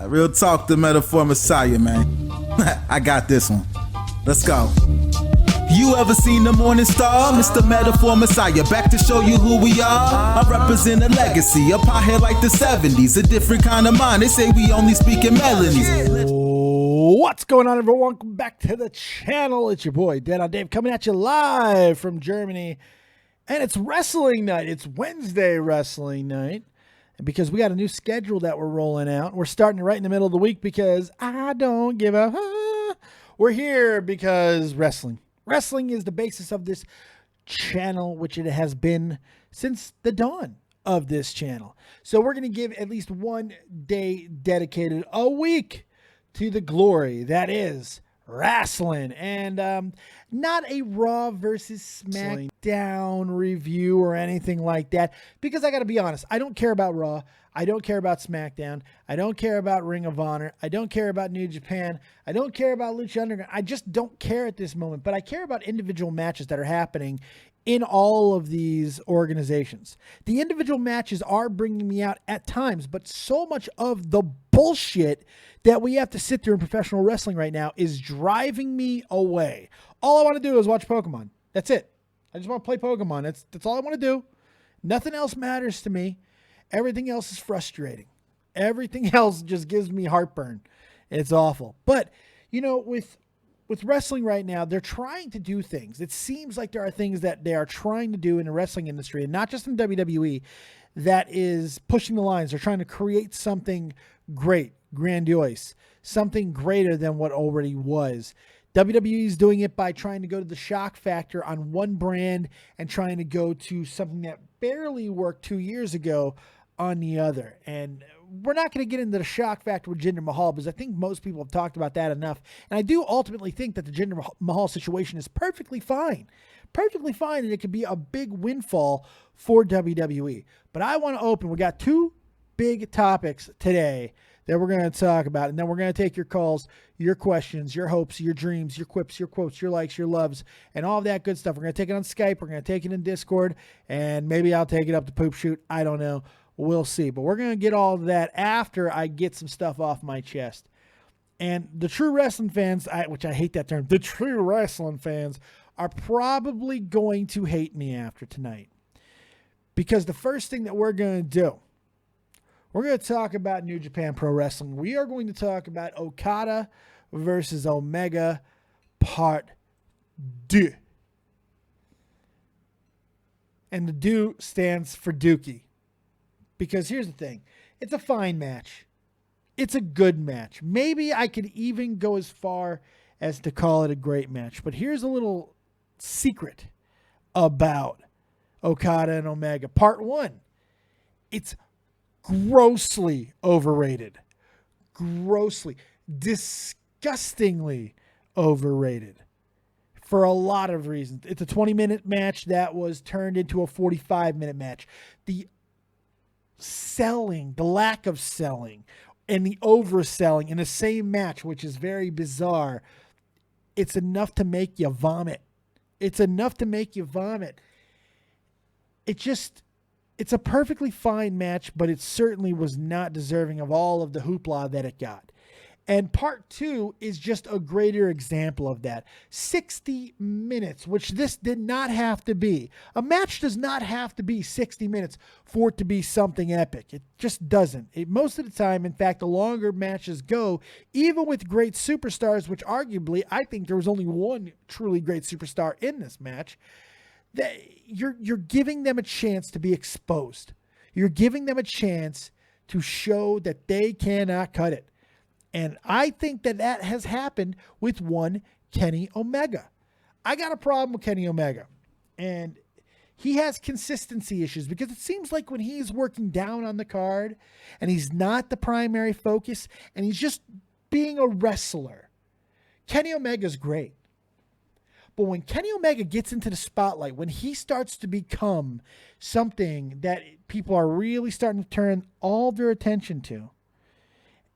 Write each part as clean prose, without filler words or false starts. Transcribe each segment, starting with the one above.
Real talk, the Metaphor Messiah, man. I got this one. Let's go. You ever seen the morning star? Mr. Metaphor Messiah, back to show you who we are. I represent a legacy, up high here like the 70s. A different kind of mind, they say we only speak in melodies. What's going on, everyone? Welcome back to the channel. It's your boy, D.O.A Dave, coming at you live from Germany. And it's wrestling night. It's Wednesday wrestling night. And because we got a new schedule that we're rolling out, we're starting right in the middle of the week because I don't give a... We're here because wrestling. Wrestling is the basis of this channel, which it has been since the dawn of this channel. So we're going to give at least one day dedicated a week to the glory that is wrestling. And not a Raw versus SmackDown review or anything like that, because I got to be honest, I don't care about Raw. I don't care about SmackDown. I don't care about Ring of Honor. I don't care about New Japan. I don't care about Lucha Underground. I just don't care at this moment, but I care about individual matches that are happening in all of these organizations. The individual matches are bringing me out at times, but so much of the bullshit that we have to sit through in professional wrestling right now is driving me away. All I want to do is watch Pokemon. That's it. I just want to play Pokemon. That's all I want to do. Nothing else matters to me. Everything else is frustrating. Everything else just gives me heartburn. It's awful. But, you know, with wrestling right now, they're trying to do things. It seems like there are things that they are trying to do in the wrestling industry, and not just in WWE, that is pushing the lines. They're trying to create something great, grandiose, something greater than what already was. WWE is doing it by trying to go to the shock factor on one brand and trying to go to something that barely worked 2 years ago on the other. And we're not going to get into the shock factor with Jinder Mahal because I think most people have talked about that enough. And I do ultimately think that the Jinder Mahal situation is perfectly fine. Perfectly fine, and it could be a big windfall for WWE. But I want to open. We got two big topics today that we're going to talk about, and then we're going to take your calls, your questions, your hopes, your dreams, your quips, your quotes, your likes, your loves, and all of that good stuff. We're going to take it on Skype. We're going to take it in Discord, and maybe I'll take it up to Poop Shoot. I don't know. We'll see. But we're going to get all of that after I get some stuff off my chest. And the true wrestling fans, which I hate that term, the true wrestling fans are probably going to hate me after tonight. Because the first thing that we're going to do, we're going to talk about New Japan Pro Wrestling. We are going to talk about Okada versus Omega Part 2. And the 2 stands for Dookie. Because here's the thing. It's a fine match. It's a good match. Maybe I could even go as far as to call it a great match. But here's a little secret about Okada and Omega. Part 1. It's grossly overrated. Grossly, disgustingly overrated for a lot of reasons. It's a 20-minute match that was turned into a 45-minute match. The selling, the lack of selling, and the overselling in the same match, which is very bizarre, it's enough to make you vomit. It's enough to make you vomit. It's a perfectly fine match, but it certainly was not deserving of all of the hoopla that it got. And Part 2 is just a greater example of that. 60 minutes, which this did not have to be. A match does not have to be 60 minutes for it to be something epic. It just doesn't. Most of the time, in fact, the longer matches go, even with great superstars, which arguably I think there was only one truly great superstar in this match, you're giving them a chance to be exposed. You're giving them a chance to show that they cannot cut it. And I think that has happened with one Kenny Omega. I got a problem with Kenny Omega. And he has consistency issues because it seems like when he's working down on the card and he's not the primary focus and he's just being a wrestler, Kenny Omega's great. But when Kenny Omega gets into the spotlight, when he starts to become something that people are really starting to turn all their attention to,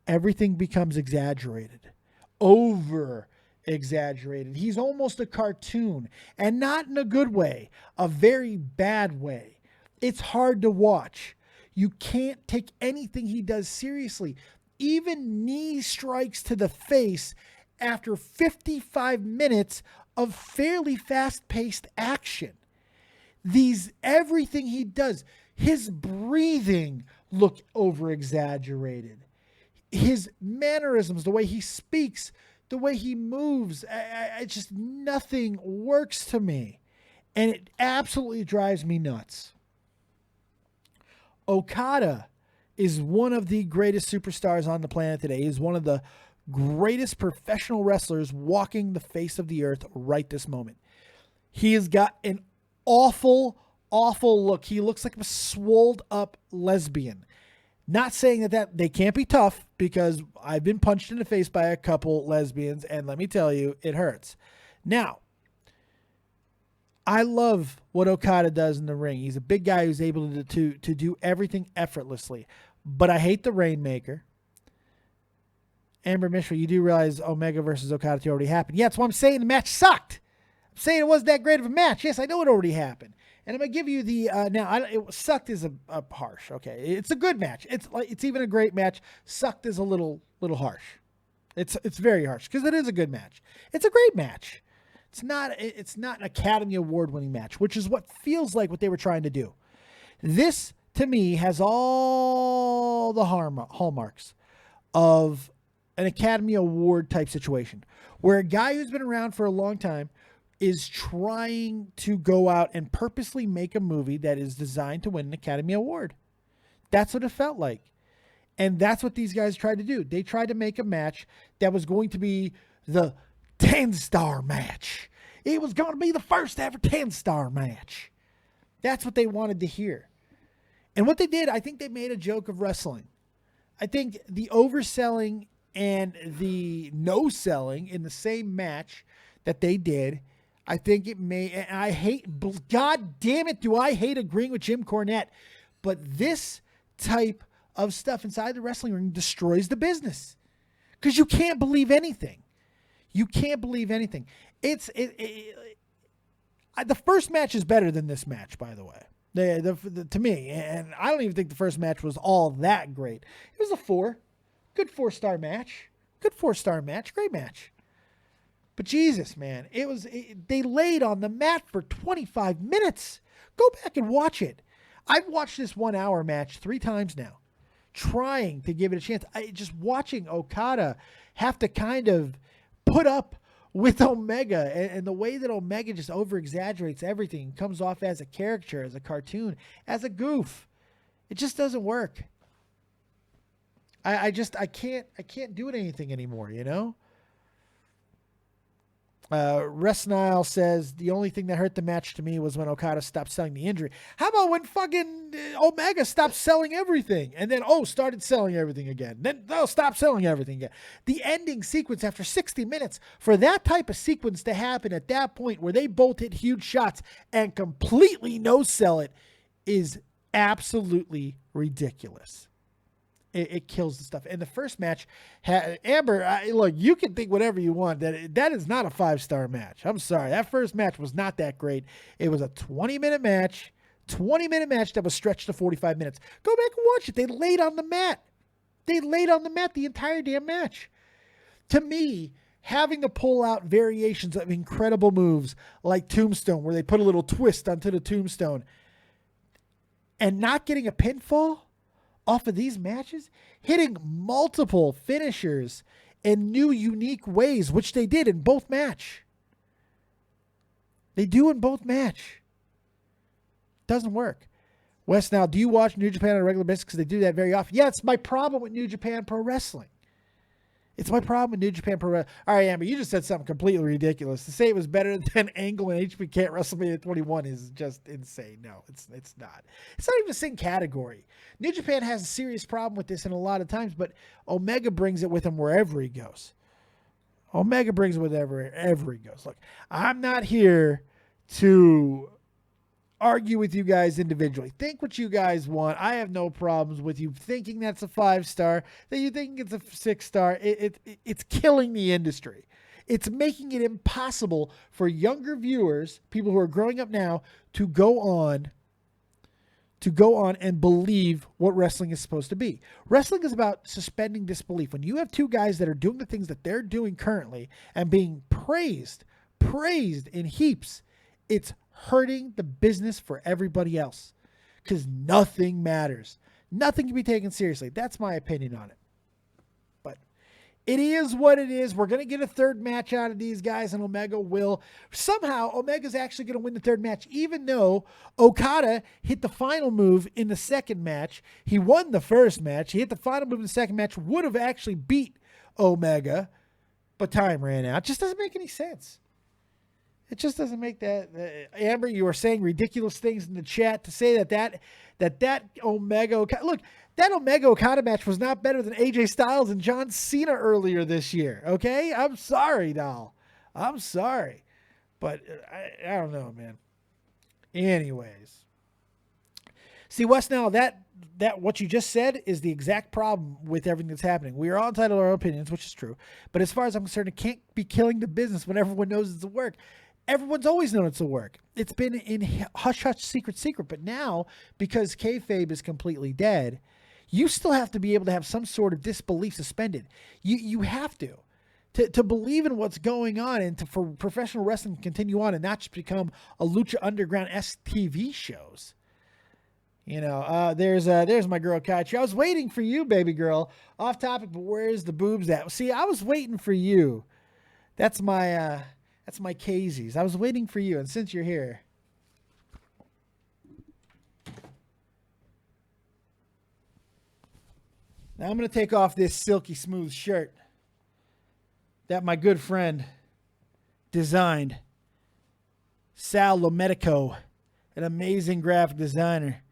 everything becomes exaggerated, over exaggerated. He's almost a cartoon, and not in a good way, a very bad way. It's hard to watch. You can't take anything he does seriously. Even knee strikes to the face after 55 minutes of fairly fast-paced action. Everything he does, his breathing look over-exaggerated. His mannerisms, the way he speaks, the way he moves, just nothing works to me. And it absolutely drives me nuts. Okada is one of the greatest superstars on the planet today. He's one of the greatest professional wrestlers walking the face of the earth right this moment. He has got an awful look. He looks like a swolled up lesbian. Not saying that they can't be tough, because I've been punched in the face by a couple lesbians, and let me tell you, it hurts. Now, I love what Okada does in the ring. He's a big guy who's able to do everything effortlessly. But I hate the Rainmaker. Amber Mishra, you do realize Omega versus Okada already happened. Yeah, that's why I'm saying the match sucked. I'm saying it wasn't that great of a match. Yes, I know it already happened. And I'm going to give you the, it sucked is a harsh. Okay. It's a good match. It's even a great match. Sucked is a little harsh. It's very harsh because it is a good match. It's a great match. It's not an Academy Award winning match, which is what feels like what they were trying to do. This, to me, has all the hallmarks of an Academy Award type situation, where a guy who's been around for a long time is trying to go out and purposely make a movie that is designed to win an Academy Award. That's what it felt like. And that's what these guys tried to do. They tried to make a match that was going to be the 10-star match. It was going to be the first ever 10-star match. That's what they wanted to hear. And what they did, I think they made a joke of wrestling. I think the overselling and the no-selling in the same match that they did, I think it may, and I hate, God damn it, do I hate agreeing with Jim Cornette. But this type of stuff inside the wrestling ring destroys the business. Because you can't believe anything. You can't believe anything. The first match is better than this match, by the way. To me, and I don't even think the first match was all that great. It was a 4. Good 4-star match. Good 4-star match. Great match. But Jesus, man, they laid on the mat for 25 minutes. Go back and watch it. I've watched this 1-hour match 3 times now, trying to give it a chance. Just watching Okada have to kind of put up with Omega, and the way that Omega just over-exaggerates everything, comes off as a caricature, as a cartoon, as a goof. It just doesn't work. I can't do anything anymore, you know? Resnile says the only thing that hurt the match to me was when Okada stopped selling the injury. How about when fucking Omega stopped selling everything and then started selling everything again? Then stopped selling everything again. The ending sequence after 60 minutes, for that type of sequence to happen at that point where they both hit huge shots and completely no sell it, is absolutely ridiculous. It kills the stuff. And the first match, Amber, look, you can think whatever you want. That is not a 5-star match. I'm sorry. That first match was not that great. It was a 20-minute match. 20-minute match that was stretched to 45 minutes. Go back and watch it. They laid on the mat. They laid on the mat the entire damn match. To me, having to pull out variations of incredible moves like Tombstone, where they put a little twist onto the Tombstone, and not getting a pinfall off of these matches, hitting multiple finishers in new, unique ways, which they did in both match. They do in both match. Doesn't work. Wes, now, do you watch New Japan on a regular basis? Because they do that very often. Yeah, it's my problem with New Japan Pro Wrestling. It's my problem with New Japan Pro Wrestling. All right, Amber, you just said something completely ridiculous. To say it was better than Angle and HBK at WrestleMania 21 is just insane. No, it's not. It's not even the same category. New Japan has a serious problem with this in a lot of times, but Omega brings it with him wherever he goes. Omega brings it with wherever he goes. Look, I'm not here to argue with you guys individually. Think what you guys want. I have no problems with you thinking that's a 5-star, that you think it's a 6-star. It's killing the industry. It's making it impossible for younger viewers, people who are growing up now, to go on to go on and believe what wrestling is supposed to be. Wrestling is about suspending disbelief. When you have two guys that are doing the things that they're doing currently and being praised in heaps, it's hurting the business for everybody else because nothing matters. Nothing can be taken seriously. That's my opinion on it. But it is what it is. We're going to get a third match out of these guys, and Omega will. Somehow, Omega's actually going to win the third match, even though Okada hit the final move in the second match. He won the first match. He hit the final move in the second match, would have actually beat Omega, but time ran out. Just doesn't make any sense. It just doesn't make that. Amber, you are saying ridiculous things in the chat to say that Omega. Look, that Omega Okada match was not better than AJ Styles and John Cena earlier this year. Okay, I'm sorry, doll. I'm sorry, but I don't know, man. Anyways, see, Wes, now that what you just said is the exact problem with everything that's happening. We are all entitled to our opinions, which is true, but as far as I'm concerned, it can't be killing the business when everyone knows it's a work. Everyone's always known it's a work. It's been in hush-hush, secret, but now, because kayfabe is completely dead, you still have to be able to have some sort of disbelief suspended. You have to believe in what's going on and for professional wrestling to continue on and not just become a Lucha Underground-esque TV shows. You know, there's my girl, Kachi. I was waiting for you, baby girl. Off topic, but where's the boobs at? See, I was waiting for you. That's my Kaysies. I was waiting for you, and since you're here. Now I'm going to take off this silky smooth shirt that my good friend designed. Sal Lomedico, an amazing graphic designer.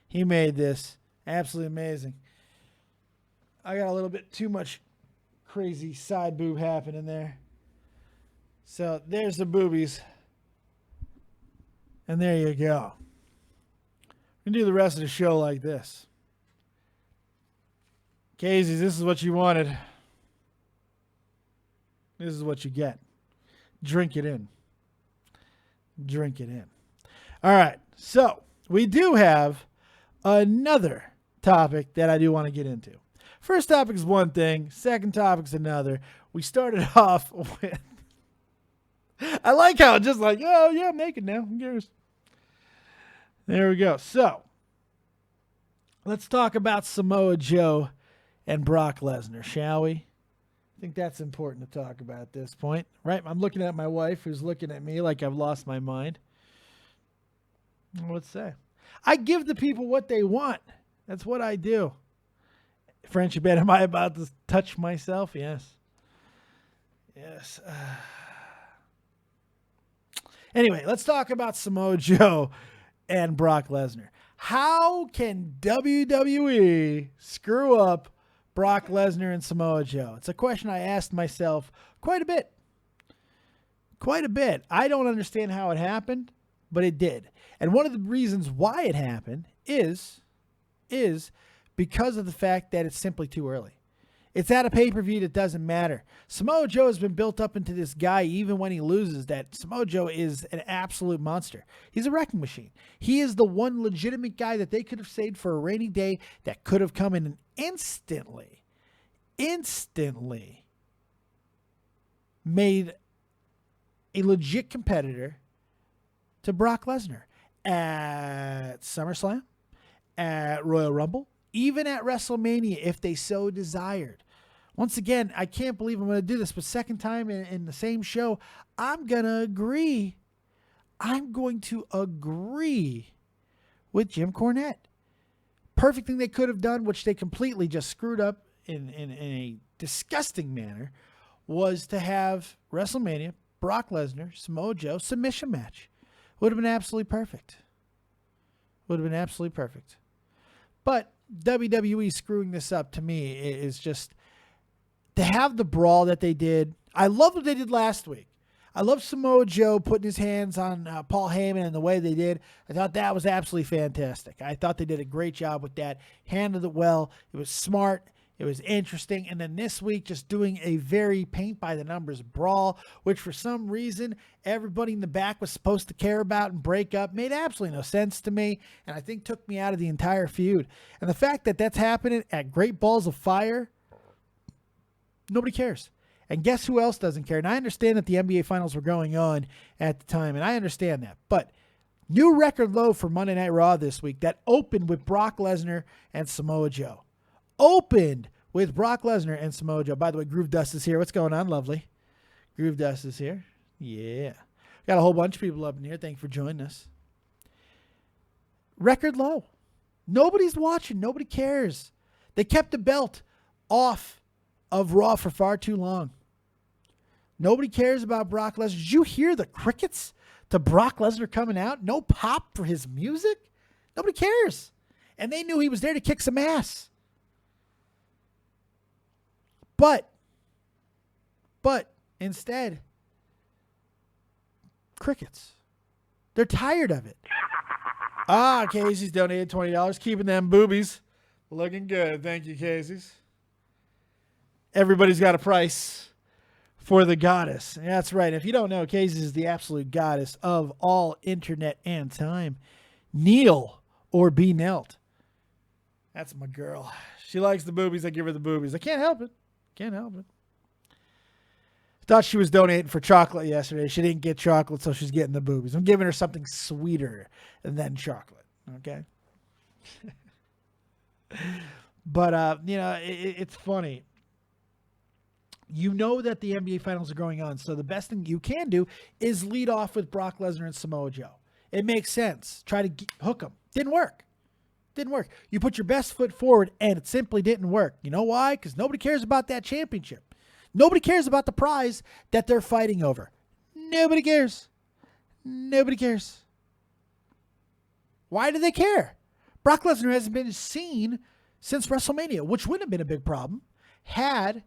He made this. Absolutely amazing. I got a little bit too much crazy side boob happening there. So there's the boobies. And there you go. We can do the rest of the show like this. Casey's, this is what you wanted. This is what you get. Drink it in. Drink it in. All right. So we do have another topic that I do want to get into. First topic is one thing. Second topic is another. We started off with... I like how just like, oh, yeah, I'm naked now. Who cares? There we go. So, let's talk about Samoa Joe and Brock Lesnar, shall we? I think that's important to talk about at this point, right? I'm looking at my wife who's looking at me like I've lost my mind. What's that? I give the people what they want. That's what I do. Friendship, am I about to touch myself? Yes. Yes. Anyway, let's talk about Samoa Joe and Brock Lesnar. How can WWE screw up Brock Lesnar and Samoa Joe? It's a question I asked myself quite a bit. I don't understand how it happened, but it did. And one of the reasons why it happened is because of the fact that it's simply too early. It's at a pay-per-view that doesn't matter. Samoa Joe has been built up into this guy, even when he loses, that Samoa Joe is an absolute monster. He's a wrecking machine. He is the one legitimate guy that they could have saved for a rainy day that could have come in and instantly made a legit competitor to Brock Lesnar at SummerSlam, at Royal Rumble, even at WrestleMania if they so desired. Once again, I can't believe I'm going to do this, but second time in the same show, I'm going to agree. I'm going to agree with Jim Cornette. Perfect thing they could have done, which they completely just screwed up in a disgusting manner, was to have WrestleMania, Brock Lesnar, Samoa Joe, submission match. Would have been absolutely perfect. But WWE screwing this up to me is just to have the brawl that they did. I love what they did last week. I love Samoa Joe putting his hands on Paul Heyman and the way they did. I thought that was absolutely fantastic. I thought they did a great job with that. Handled it well. It was smart. It was interesting. And then this week, just doing a very paint-by-the-numbers brawl, which for some reason, everybody in the back was supposed to care about and break up. Made absolutely no sense to me, and I think took me out of the entire feud. And the fact that that's happening at Great Balls of Fire, nobody cares. And guess who else doesn't care? And I understand that the NBA Finals were going on at the time, and I understand that. But new record low for Monday Night Raw this week that opened with Brock Lesnar and Samoa Joe. Opened with Brock Lesnar and Samoa Joe. By the way, Groove Dust is here. What's going on, lovely? Groove Dust is here. Yeah. Got a whole bunch of people up in here. Thank you for joining us. Record low. Nobody's watching. Nobody cares. They kept the belt off of Raw for far too long. Nobody cares about Brock Lesnar. Did you hear the crickets to Brock Lesnar coming out? No pop for his music? Nobody cares. And they knew he was there to kick some ass. But instead, crickets. They're tired of it. Casey's donated $20, keeping them boobies looking good. Thank you, Casey's. Everybody's got a price for the goddess. And that's right. If you don't know, Casey's is the absolute goddess of all internet and time. Kneel or be knelt. That's my girl. She likes the boobies. I give her the boobies. I can't help it. Can't help it. Thought she was donating for chocolate yesterday. She didn't get chocolate, so she's getting the boobies. I'm giving her something sweeter than chocolate. Okay? But, it's funny. You know that the NBA Finals are going on, so the best thing you can do is lead off with Brock Lesnar and Samoa Joe. It makes sense. Try to hook them. Didn't work. Didn't work. You put your best foot forward, and it simply didn't work. You know why? Because nobody cares about that championship. Nobody cares about the prize that they're fighting over. Nobody cares. Nobody cares. Why do they care? Brock Lesnar hasn't been seen since WrestleMania, which wouldn't have been a big problem had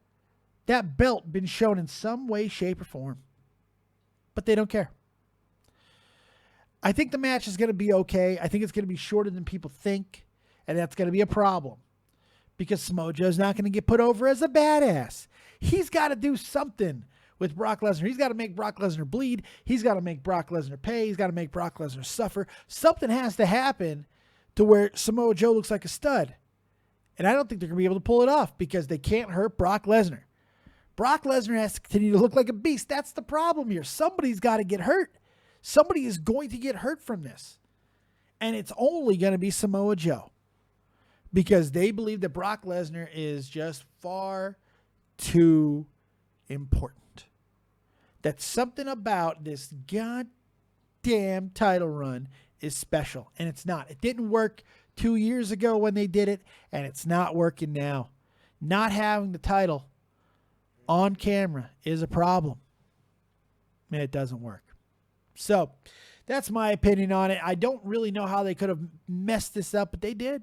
that belt been shown in some way, shape, or form. But they don't care. I think the match is going to be okay. I think it's going to be shorter than people think, and that's going to be a problem because Samoa Joe's not going to get put over as a badass. He's got to do something with Brock Lesnar. He's got to make Brock Lesnar bleed. He's got to make Brock Lesnar pay. He's got to make Brock Lesnar suffer. Something has to happen to where Samoa Joe looks like a stud. And I don't think they're going to be able to pull it off because they can't hurt Brock Lesnar. Brock Lesnar has to continue to look like a beast. That's the problem here. Somebody's got to get hurt. Somebody is going to get hurt from this. And it's only going to be Samoa Joe. Because they believe that Brock Lesnar is just far too important. That something about this goddamn title run is special. And it's not. It didn't work 2 years ago when they did it. And it's not working now. Not having the title on camera is a problem. And it doesn't work. So, that's my opinion on it. I don't really know how they could have messed this up, but they did.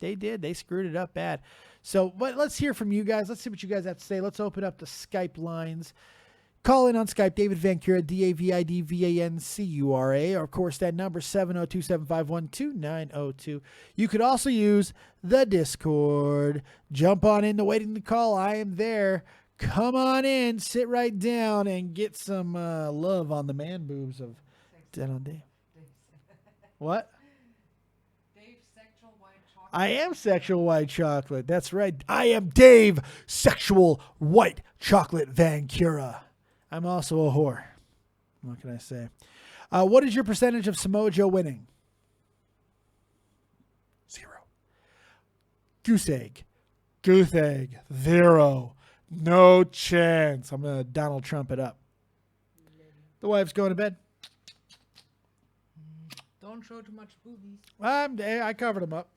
They did. They screwed it up bad. So, but let's hear from you guys. Let's see what you guys have to say. Let's open up the Skype lines. Call in on Skype, David Vancura, DAVIDVANCURA, or of course that number 702-751-2902. You could also use the Discord. Jump on into Waiting to Call. I am there. Come on in, sit right down, and get some love on the man boobs of Dead on Dave. What? Dave's sexual white chocolate. I am sexual white chocolate. That's right. I am Dave, sexual white chocolate Vancura. I'm also a whore. What can I say? What is your percentage of Samoa Joe winning? 0. Goose egg. Goose egg. 0. No chance. I'm going to Donald Trump it up. The wife's going to bed. Don't show too much boobies. I covered them up.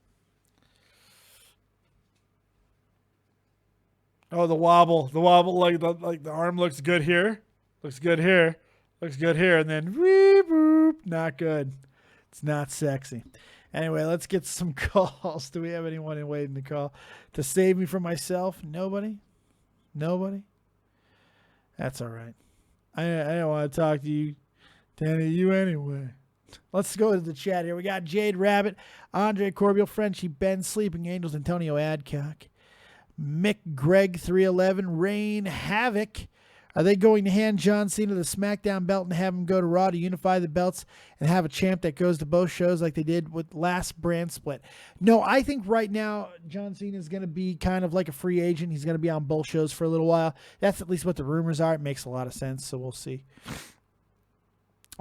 Oh, the wobble. The wobble, like the arm looks good here. Looks good here. Looks good here. And then, boop, not good. It's not sexy. Anyway, let's get some calls. Do we have anyone in waiting to call to save me from myself? Nobody? Nobody? That's all right. I don't want to talk to you, Danny, you anyway. Let's go to the chat here. We got Jade Rabbit, Andre Corbeil, Frenchie, Ben, Sleeping Angels, Antonio Adcock, Mick Greg 311, Rain Havoc. Are they going to hand John Cena the SmackDown belt and have him go to Raw to unify the belts and have a champ that goes to both shows like they did with last brand split? No, I think right now John Cena is going to be kind of like a free agent. He's going to be on both shows for a little while. That's at least what the rumors are. It makes a lot of sense, so we'll see.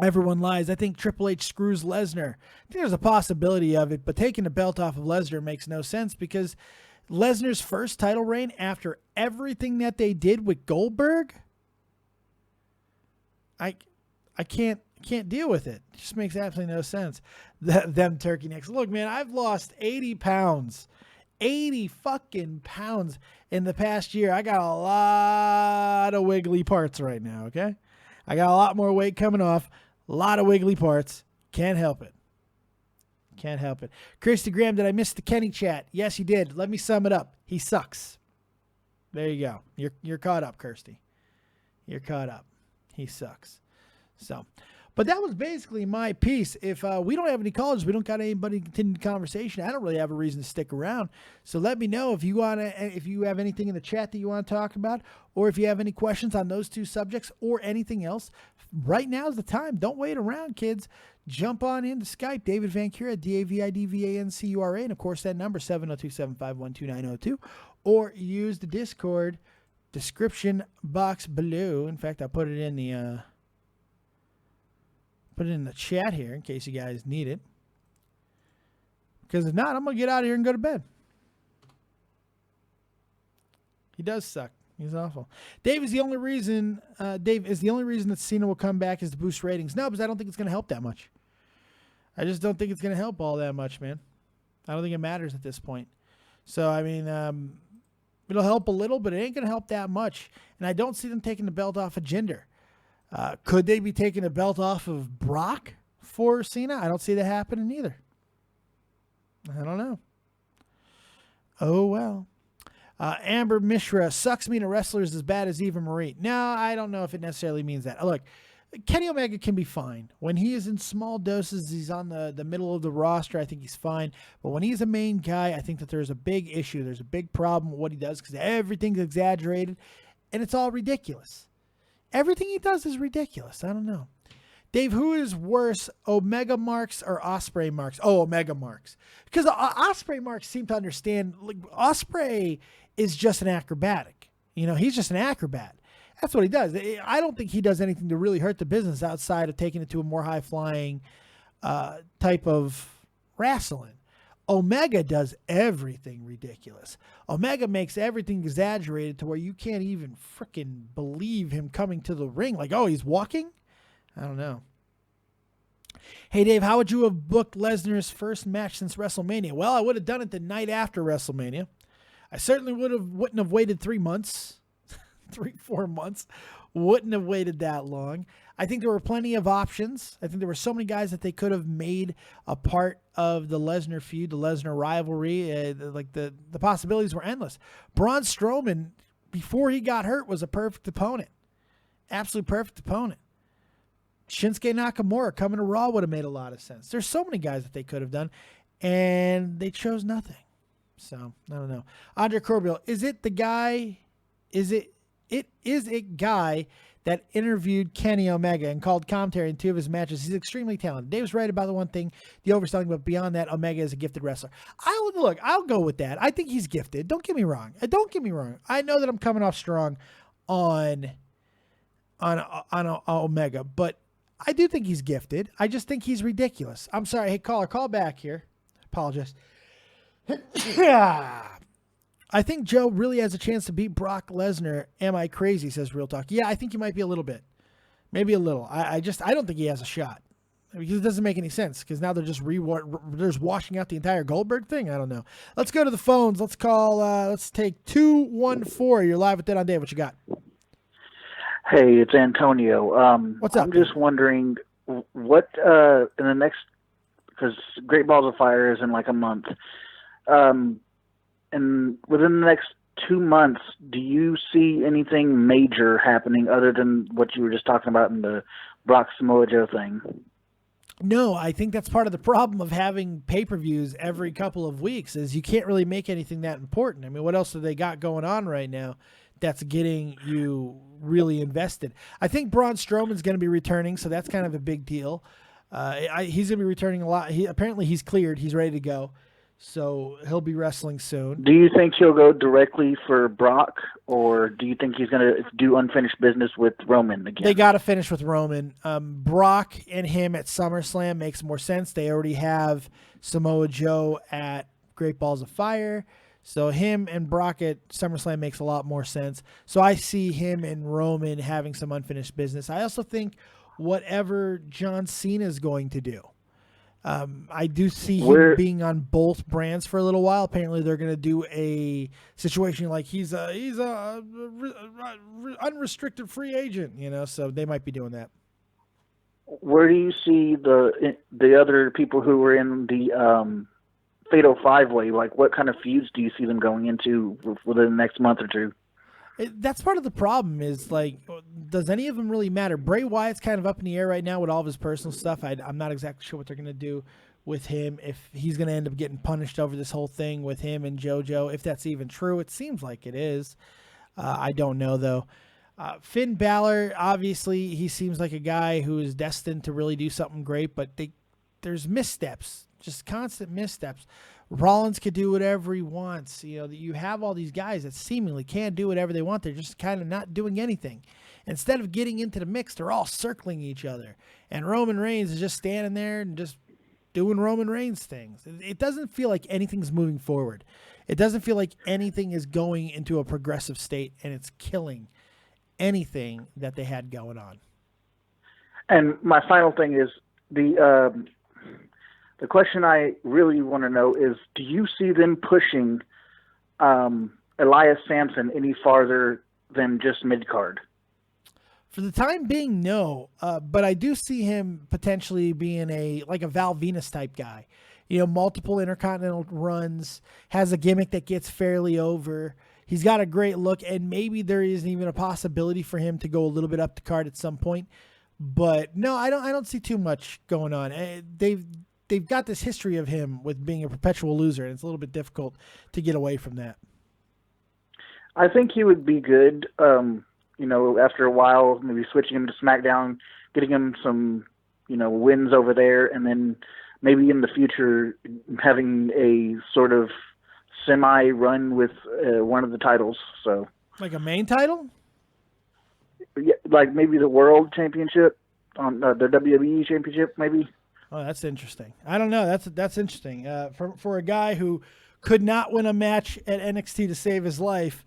Everyone lies. I think Triple H screws Lesnar. I think there's a possibility of it, but taking the belt off of Lesnar makes no sense because Lesnar's first title reign after everything that they did with Goldberg, I can't deal with it. It just makes absolutely no sense. Them turkey necks. Look, man, I've lost 80 pounds. 80 fucking pounds in the past year. I got a lot of wiggly parts right now, okay? I got a lot more weight coming off. A lot of wiggly parts. Can't help it. Can't help it. Christy Graham, did I miss the Kenny chat? Yes, you did. Let me sum it up. He sucks. There you go. You're caught up, Kirsty. You're caught up. He sucks. So, but that was basically my piece. If we don't have any callers, we don't got anybody to continue the conversation, I don't really have a reason to stick around. So let me know if you have anything in the chat that you want to talk about, or if you have any questions on those two subjects or anything else. Right now is the time. Don't wait around, kids. Jump on into Skype, David Vancura, DAVIDVANCURA, and of course that number 702-751-2902, or use the Discord description box below. In fact, I'll put it in the chat here in case you guys need it. Because if not, I'm gonna get out of here and go to bed. He does suck. He's awful. Dave is the only reason that Cena will come back is to boost ratings. No, because I don't think it's gonna help that much. I just don't think it's gonna help all that much, man. I don't think it matters at this point. So I mean, it'll help a little, but it ain't going to help that much. And I don't see them taking the belt off of Jinder. Could they be taking the belt off of Brock for Cena? I don't see that happening either. I don't know. Oh, well. Amber Mishra, sucks mean a wrestler is as bad as Eva Marie. No, I don't know if it necessarily means that. Look, Kenny Omega can be fine. When he is in small doses, he's on the middle of the roster, I think he's fine. But when he's a main guy, I think that there's a big issue. There's a big problem with what he does because everything's exaggerated, and it's all ridiculous. Everything he does is ridiculous. I don't know. Dave, who is worse, Omega Marks or Osprey Marks? Oh, Omega Marks. Because Osprey Marks seem to understand, like, Osprey is just an acrobatic. You know, he's just an acrobat. That's what he does. I don't think he does anything to really hurt the business outside of taking it to a more high-flying type of wrestling. Omega does everything ridiculous. Omega makes everything exaggerated to where you can't even freaking believe him coming to the ring. Like, oh, he's walking? I don't know. Hey, Dave, how would you have booked Lesnar's first match since WrestleMania? Well, I would have done it the night after WrestleMania. I certainly wouldn't have waited 3 months. 3-4 months. Wouldn't have waited that long. I think there were plenty of options. I think there were so many guys that they could have made a part of the Lesnar feud, the Lesnar rivalry. The possibilities were endless. Braun Strowman, before he got hurt, was a perfect opponent. Absolute perfect opponent. Shinsuke Nakamura coming to Raw would have made a lot of sense. There's so many guys that they could have done, and they chose nothing. So, I don't know. Andre Corbeil, is it the guy... It is a guy that interviewed Kenny Omega and called commentary in 2 of his matches. He's extremely talented. Dave's right about the one thing, the overselling, but beyond that, Omega is a gifted wrestler. I'll go with that. I think he's gifted. Don't get me wrong. I know that I'm coming off strong on Omega, but I do think he's gifted. I just think he's ridiculous. I'm sorry. Hey, caller, call back here. Apologize. I think Joe really has a chance to beat Brock Lesnar. Am I crazy? Says Real Talk. Yeah, I think he might be a little bit. Maybe a little. I don't think he has a shot. Because it doesn't make any sense. Because now they're just washing out the entire Goldberg thing. I don't know. Let's go to the phones. Let's call. Let's take 214. You're live with Dead on Dave. What you got? Hey, it's Antonio. What's up? I'm just wondering what in the next, because Great Balls of Fire is in like a month. And within the next 2 months, do you see anything major happening other than what you were just talking about in the Brock Samoa Joe thing? No, I think that's part of the problem of having pay-per-views every couple of weeks is you can't really make anything that important. I mean, what else do they got going on right now that's getting you really invested? I think Braun Strowman's going to be returning, so that's kind of a big deal. He's going to be returning a lot. Apparently he's cleared. He's ready to go. So he'll be wrestling soon. Do you think he'll go directly for Brock, or do you think he's going to do unfinished business with Roman again? They got to finish with Roman. Brock and him at SummerSlam makes more sense. They already have Samoa Joe at Great Balls of Fire. So him and Brock at SummerSlam makes a lot more sense. So I see him and Roman having some unfinished business. I also think whatever John Cena is going to do, I do see him being on both brands for a little while. Apparently, they're going to do a situation like he's a unrestricted free agent, so they might be doing that. Where do you see the other people who were in the Fatal 5-Way? Like, what kind of feuds do you see them going into within the next month or two? That's part of the problem is, like, does any of them really matter? Bray Wyatt's kind of up in the air right now with all of his personal stuff. I'm not exactly sure what they're going to do with him, if he's going to end up getting punished over this whole thing with him and JoJo, if that's even true. It seems like it is. I don't know, though. Finn Balor, obviously, he seems like a guy who is destined to really do something great, but there's missteps, just constant missteps. Rollins could do whatever he wants. You have all these guys that seemingly can do whatever they want. They're just kind of not doing anything. Instead of getting into the mix, they're all circling each other. And Roman Reigns is just standing there and just doing Roman Reigns things. It doesn't feel like anything's moving forward. It doesn't feel like anything is going into a progressive state, and it's killing anything that they had going on. And my final thing is the question I really want to know is, do you see them pushing Elias Samson any farther than just mid-card? For the time being, no. But I do see him potentially being a Val Venus type guy. Multiple Intercontinental runs, has a gimmick that gets fairly over. He's got a great look, and maybe there isn't even a possibility for him to go a little bit up the card at some point. But no, I don't see too much going on. They've got this history of him with being a perpetual loser, and it's a little bit difficult to get away from that. I think he would be good, after a while, maybe switching him to SmackDown, getting him some, wins over there, and then maybe in the future having a sort of semi-run with one of the titles. So, like a main title? Yeah, like maybe the World Championship, on the WWE Championship, maybe. Oh, that's interesting. I don't know. That's interesting. For a guy who could not win a match at NXT to save his life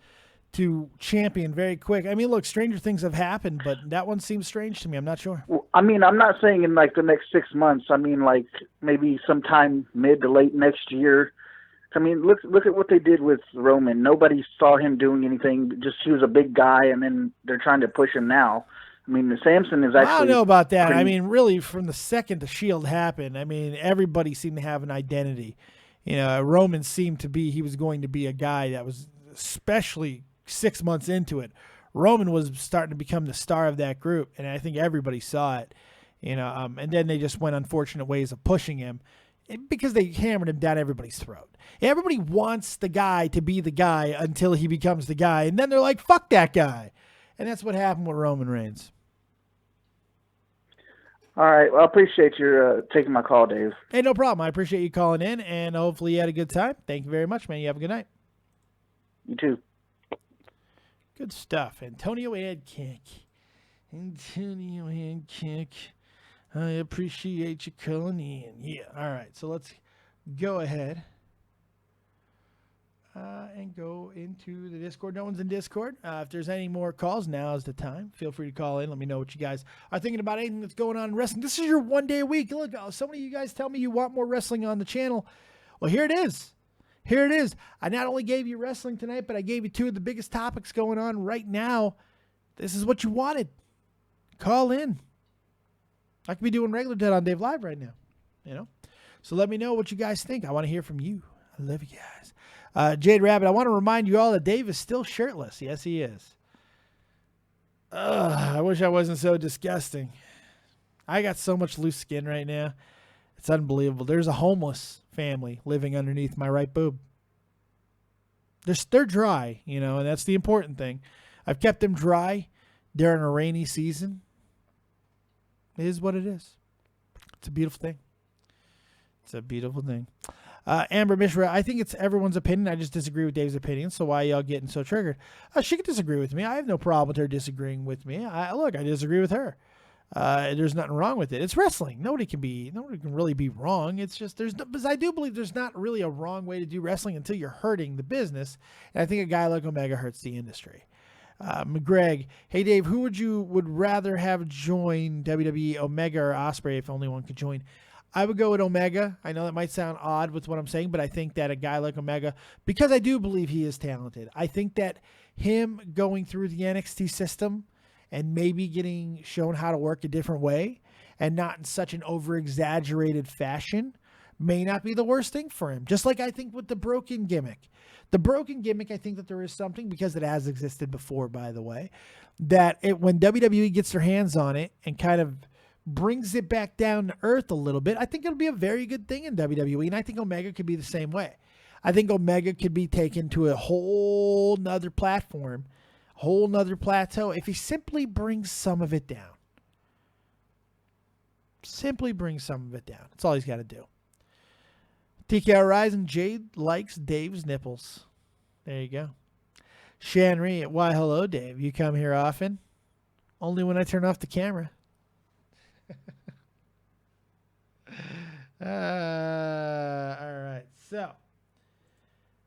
to champion very quick. I mean, look, stranger things have happened, but that one seems strange to me. I'm not sure. Well, I mean, I'm not saying in like the next 6 months. I mean, like maybe sometime mid to late next year. I mean, look at what they did with Roman. Nobody saw him doing anything. Just he was a big guy, and then they're trying to push him now. I mean, Samson is actually... I don't know about that. I mean, really, from the second the Shield happened, I mean, everybody seemed to have an identity. Roman seemed to be, he was going to be a guy that was, especially 6 months into it, Roman was starting to become the star of that group, and I think everybody saw it. And then they just went unfortunate ways of pushing him because they hammered him down everybody's throat. Everybody wants the guy to be the guy until he becomes the guy, and then they're like, fuck that guy. And that's what happened with Roman Reigns. All right. Well, I appreciate your taking my call, Dave. Hey, no problem. I appreciate you calling in, and hopefully you had a good time. Thank you very much, man. You have a good night. You too. Good stuff. Antonio Headkick. Antonio Headkick. I appreciate you calling in. Yeah. All right. So let's go ahead and go into the Discord. No one's in Discord. If there's any more calls, now is the time. Feel free to call in. Let me know what you guys are thinking about anything that's going on in wrestling. This is your one day a week. Look, so many of you guys tell me you want more wrestling on the channel. Well, here it is. Here it is. I not only gave you wrestling tonight, but I gave you two of the biggest topics going on right now. This is what you wanted. Call in. I could be doing regular Dead on Dave Live right now. So let me know what you guys think. I want to hear from you. I love you guys. Jade Rabbit, I want to remind you all that Dave is still shirtless. Yes, he is. I wish I wasn't so disgusting. I got so much loose skin right now. It's unbelievable. There's a homeless family living underneath my right boob. They're dry, and that's the important thing. I've kept them dry during a rainy season. It is what it is. It's a beautiful thing. It's a beautiful thing. Amber Mishra, I think it's everyone's opinion. I just disagree with Dave's opinion. So why y'all getting so triggered? She can disagree with me. I have no problem with her disagreeing with me. I disagree with her. There's nothing wrong with it. It's wrestling. Nobody can really be wrong. It's just because I do believe there's not really a wrong way to do wrestling until you're hurting the business. And I think a guy like Omega hurts the industry. McGreg, hey Dave, who would rather have join WWE, Omega or Ospreay if only one could join? I would go with Omega. I know that might sound odd with what I'm saying, but I think that a guy like Omega, because I do believe he is talented, I think that him going through the NXT system and maybe getting shown how to work a different way and not in such an over-exaggerated fashion may not be the worst thing for him. Just like I think with the broken gimmick. The broken gimmick, I think that there is something, because it has existed before, by the way, that when WWE gets their hands on it and kind of brings it back down to earth a little bit, I think it'll be a very good thing in WWE, and I think Omega could be the same way. I think Omega could be taken to a whole nother platform, whole nother plateau, if he simply brings some of it down. Simply brings some of it down. That's all he's got to do. TK Horizon, Jade likes Dave's nipples. There you go. Shanri, why hello Dave. You come here often? Only when I turn off the camera. All right. So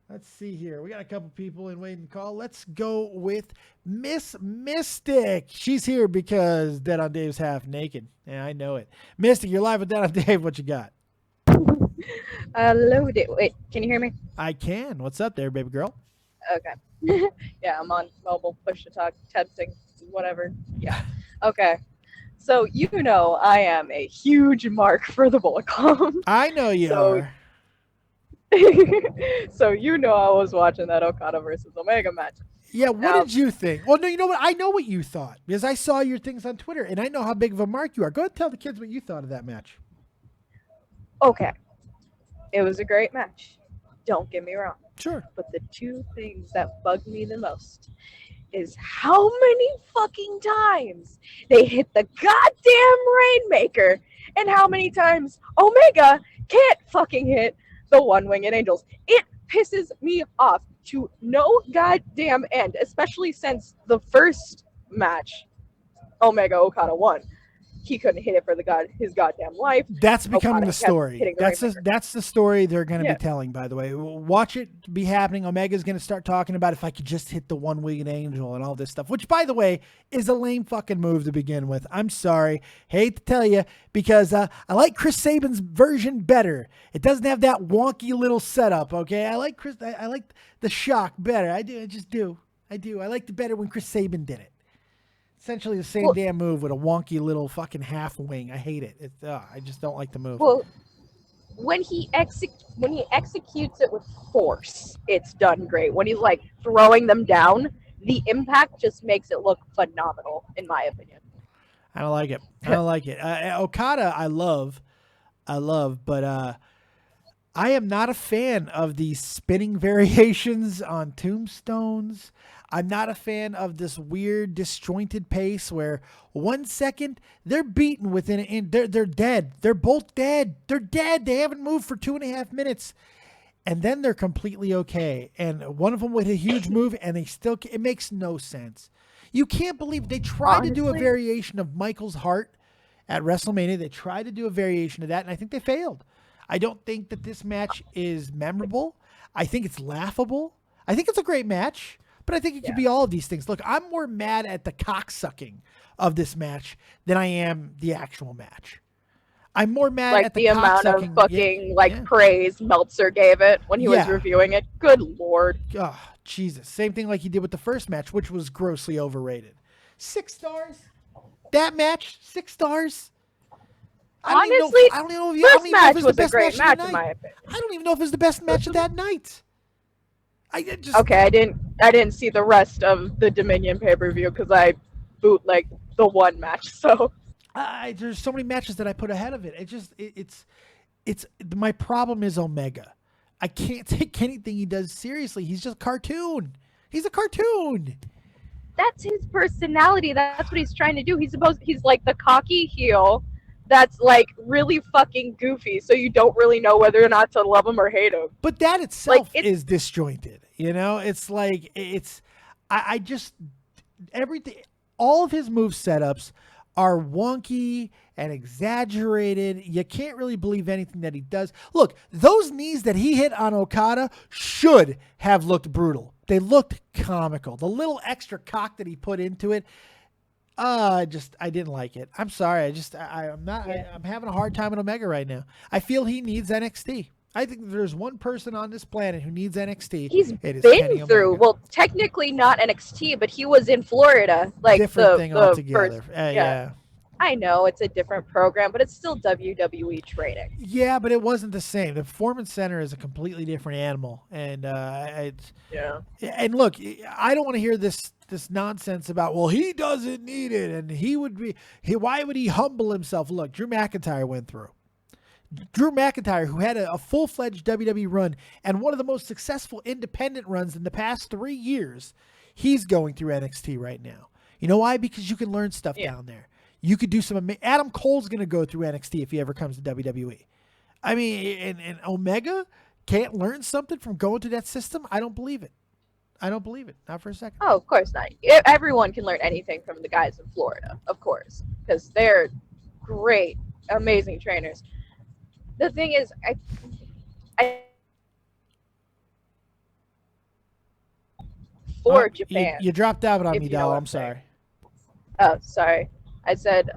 let's see here. We got a couple people in waiting to call. Let's go with Miss Mystic. She's here because Dead on Dave's half naked. Yeah, I know it. Mystic, you're live with Dead on Dave. What you got? Hello, wait, can you hear me? I can. What's up there, baby girl? Okay. Yeah, I'm on mobile push to talk, texting, whatever. Yeah. Okay. So I am a huge mark for the Bullcom. I know you are. So I was watching that Okada versus Omega match. Yeah, what did you think? Well, no, you know what? I know what you thought because I saw your things on Twitter, and I know how big of a mark you are. Go ahead and tell the kids what you thought of that match. Okay. It was a great match. Don't get me wrong. Sure. But the two things that bug me the most is how many fucking times they hit the goddamn Rainmaker and how many times Omega can't fucking hit the One-Winged Angels. It pisses me off to no goddamn end, especially since the first match Omega Okada won. He couldn't hit it for his goddamn life. That's becoming the story. That's the story they're going to be telling, by the way. Watch it be happening. Omega's going to start talking about if I could just hit the One-Winged Angel and all this stuff, which, by the way, is a lame fucking move to begin with. I'm sorry. Hate to tell you, because I like Chris Sabin's version better. It doesn't have that wonky little setup, okay? I like the shock better. I do. I just do. I do. I liked it better when Chris Sabin did it. Essentially the same damn move with a wonky little fucking half wing. I hate it. I just don't like the move. Well, when he executes it with force, it's done great. When he's like throwing them down, the impact just makes it look phenomenal, in my opinion. I don't like it. Okada, I love, but I am not a fan of the spinning variations on tombstones. I'm not a fan of this weird disjointed pace where 1 second they're beaten within an inch. They're dead. They're both dead. They're dead. They haven't moved for 2.5 minutes. And then they're completely okay. And one of them with a huge move and it makes no sense. You can't believe they tried to do a variation of Michael's heart at WrestleMania. They tried to do a variation of that, and I think they failed. I don't think that this match is memorable. I think it's laughable. I think it's a great match. But I think it could be all of these things. Look, I'm more mad at the cocksucking of this match than I am the actual match. I'm more mad at the amount of fucking praise Meltzer gave it when he was reviewing it. Good Lord. Oh, Jesus. Same thing like he did with the first match, which was grossly overrated. 6 stars? That match? 6 stars? Honestly, first match was a great match in my opinion. I don't even know if it was the best match of that night. I didn't see the rest of the Dominion pay-per-view because I bootlegged the one match. So There's so many matches that I put ahead of it. It's my problem is Omega. I can't take anything he does seriously. He's just a cartoon. He's a cartoon. That's his personality. That's what he's trying to do. He's like the cocky heel that's like really fucking goofy, so you don't really know whether or not to love him or hate him. But that itself is disjointed. You know, it's like I just everything. All of his move setups are wonky and exaggerated. You can't really believe anything that he does. Look, those knees that he hit on Okada should have looked brutal. They looked comical. The little extra cock that he put into it, I didn't like it. I'm sorry. I'm having a hard time in Omega right now. I feel he needs NXT. I think if there's one person on this planet who needs NXT, it is Kenny been through. Omega. Well, technically not NXT, but he was in Florida. Like different thing altogether. First, yeah. I know it's a different program, but it's still WWE training. Yeah, but it wasn't the same. The Performance Center is a completely different animal, and And look, I don't want to hear this nonsense about, well, he doesn't need it, and why would he humble himself? Look, Drew McIntyre went through. Drew McIntyre, who had a full-fledged WWE run and one of the most successful independent runs in the past 3 years, he's going through NXT right now. You know why? Because you can learn stuff down there. You could do some. Adam Cole's going to go through NXT if he ever comes to WWE. I mean, and Omega can't learn something from going to that system? I don't believe it. Not for a second. Oh, of course not. Everyone can learn anything from the guys in Florida, of course, because they're great, amazing trainers. The thing is, Japan. You dropped out on me, Dal. I'm sorry. Oh, sorry. I said,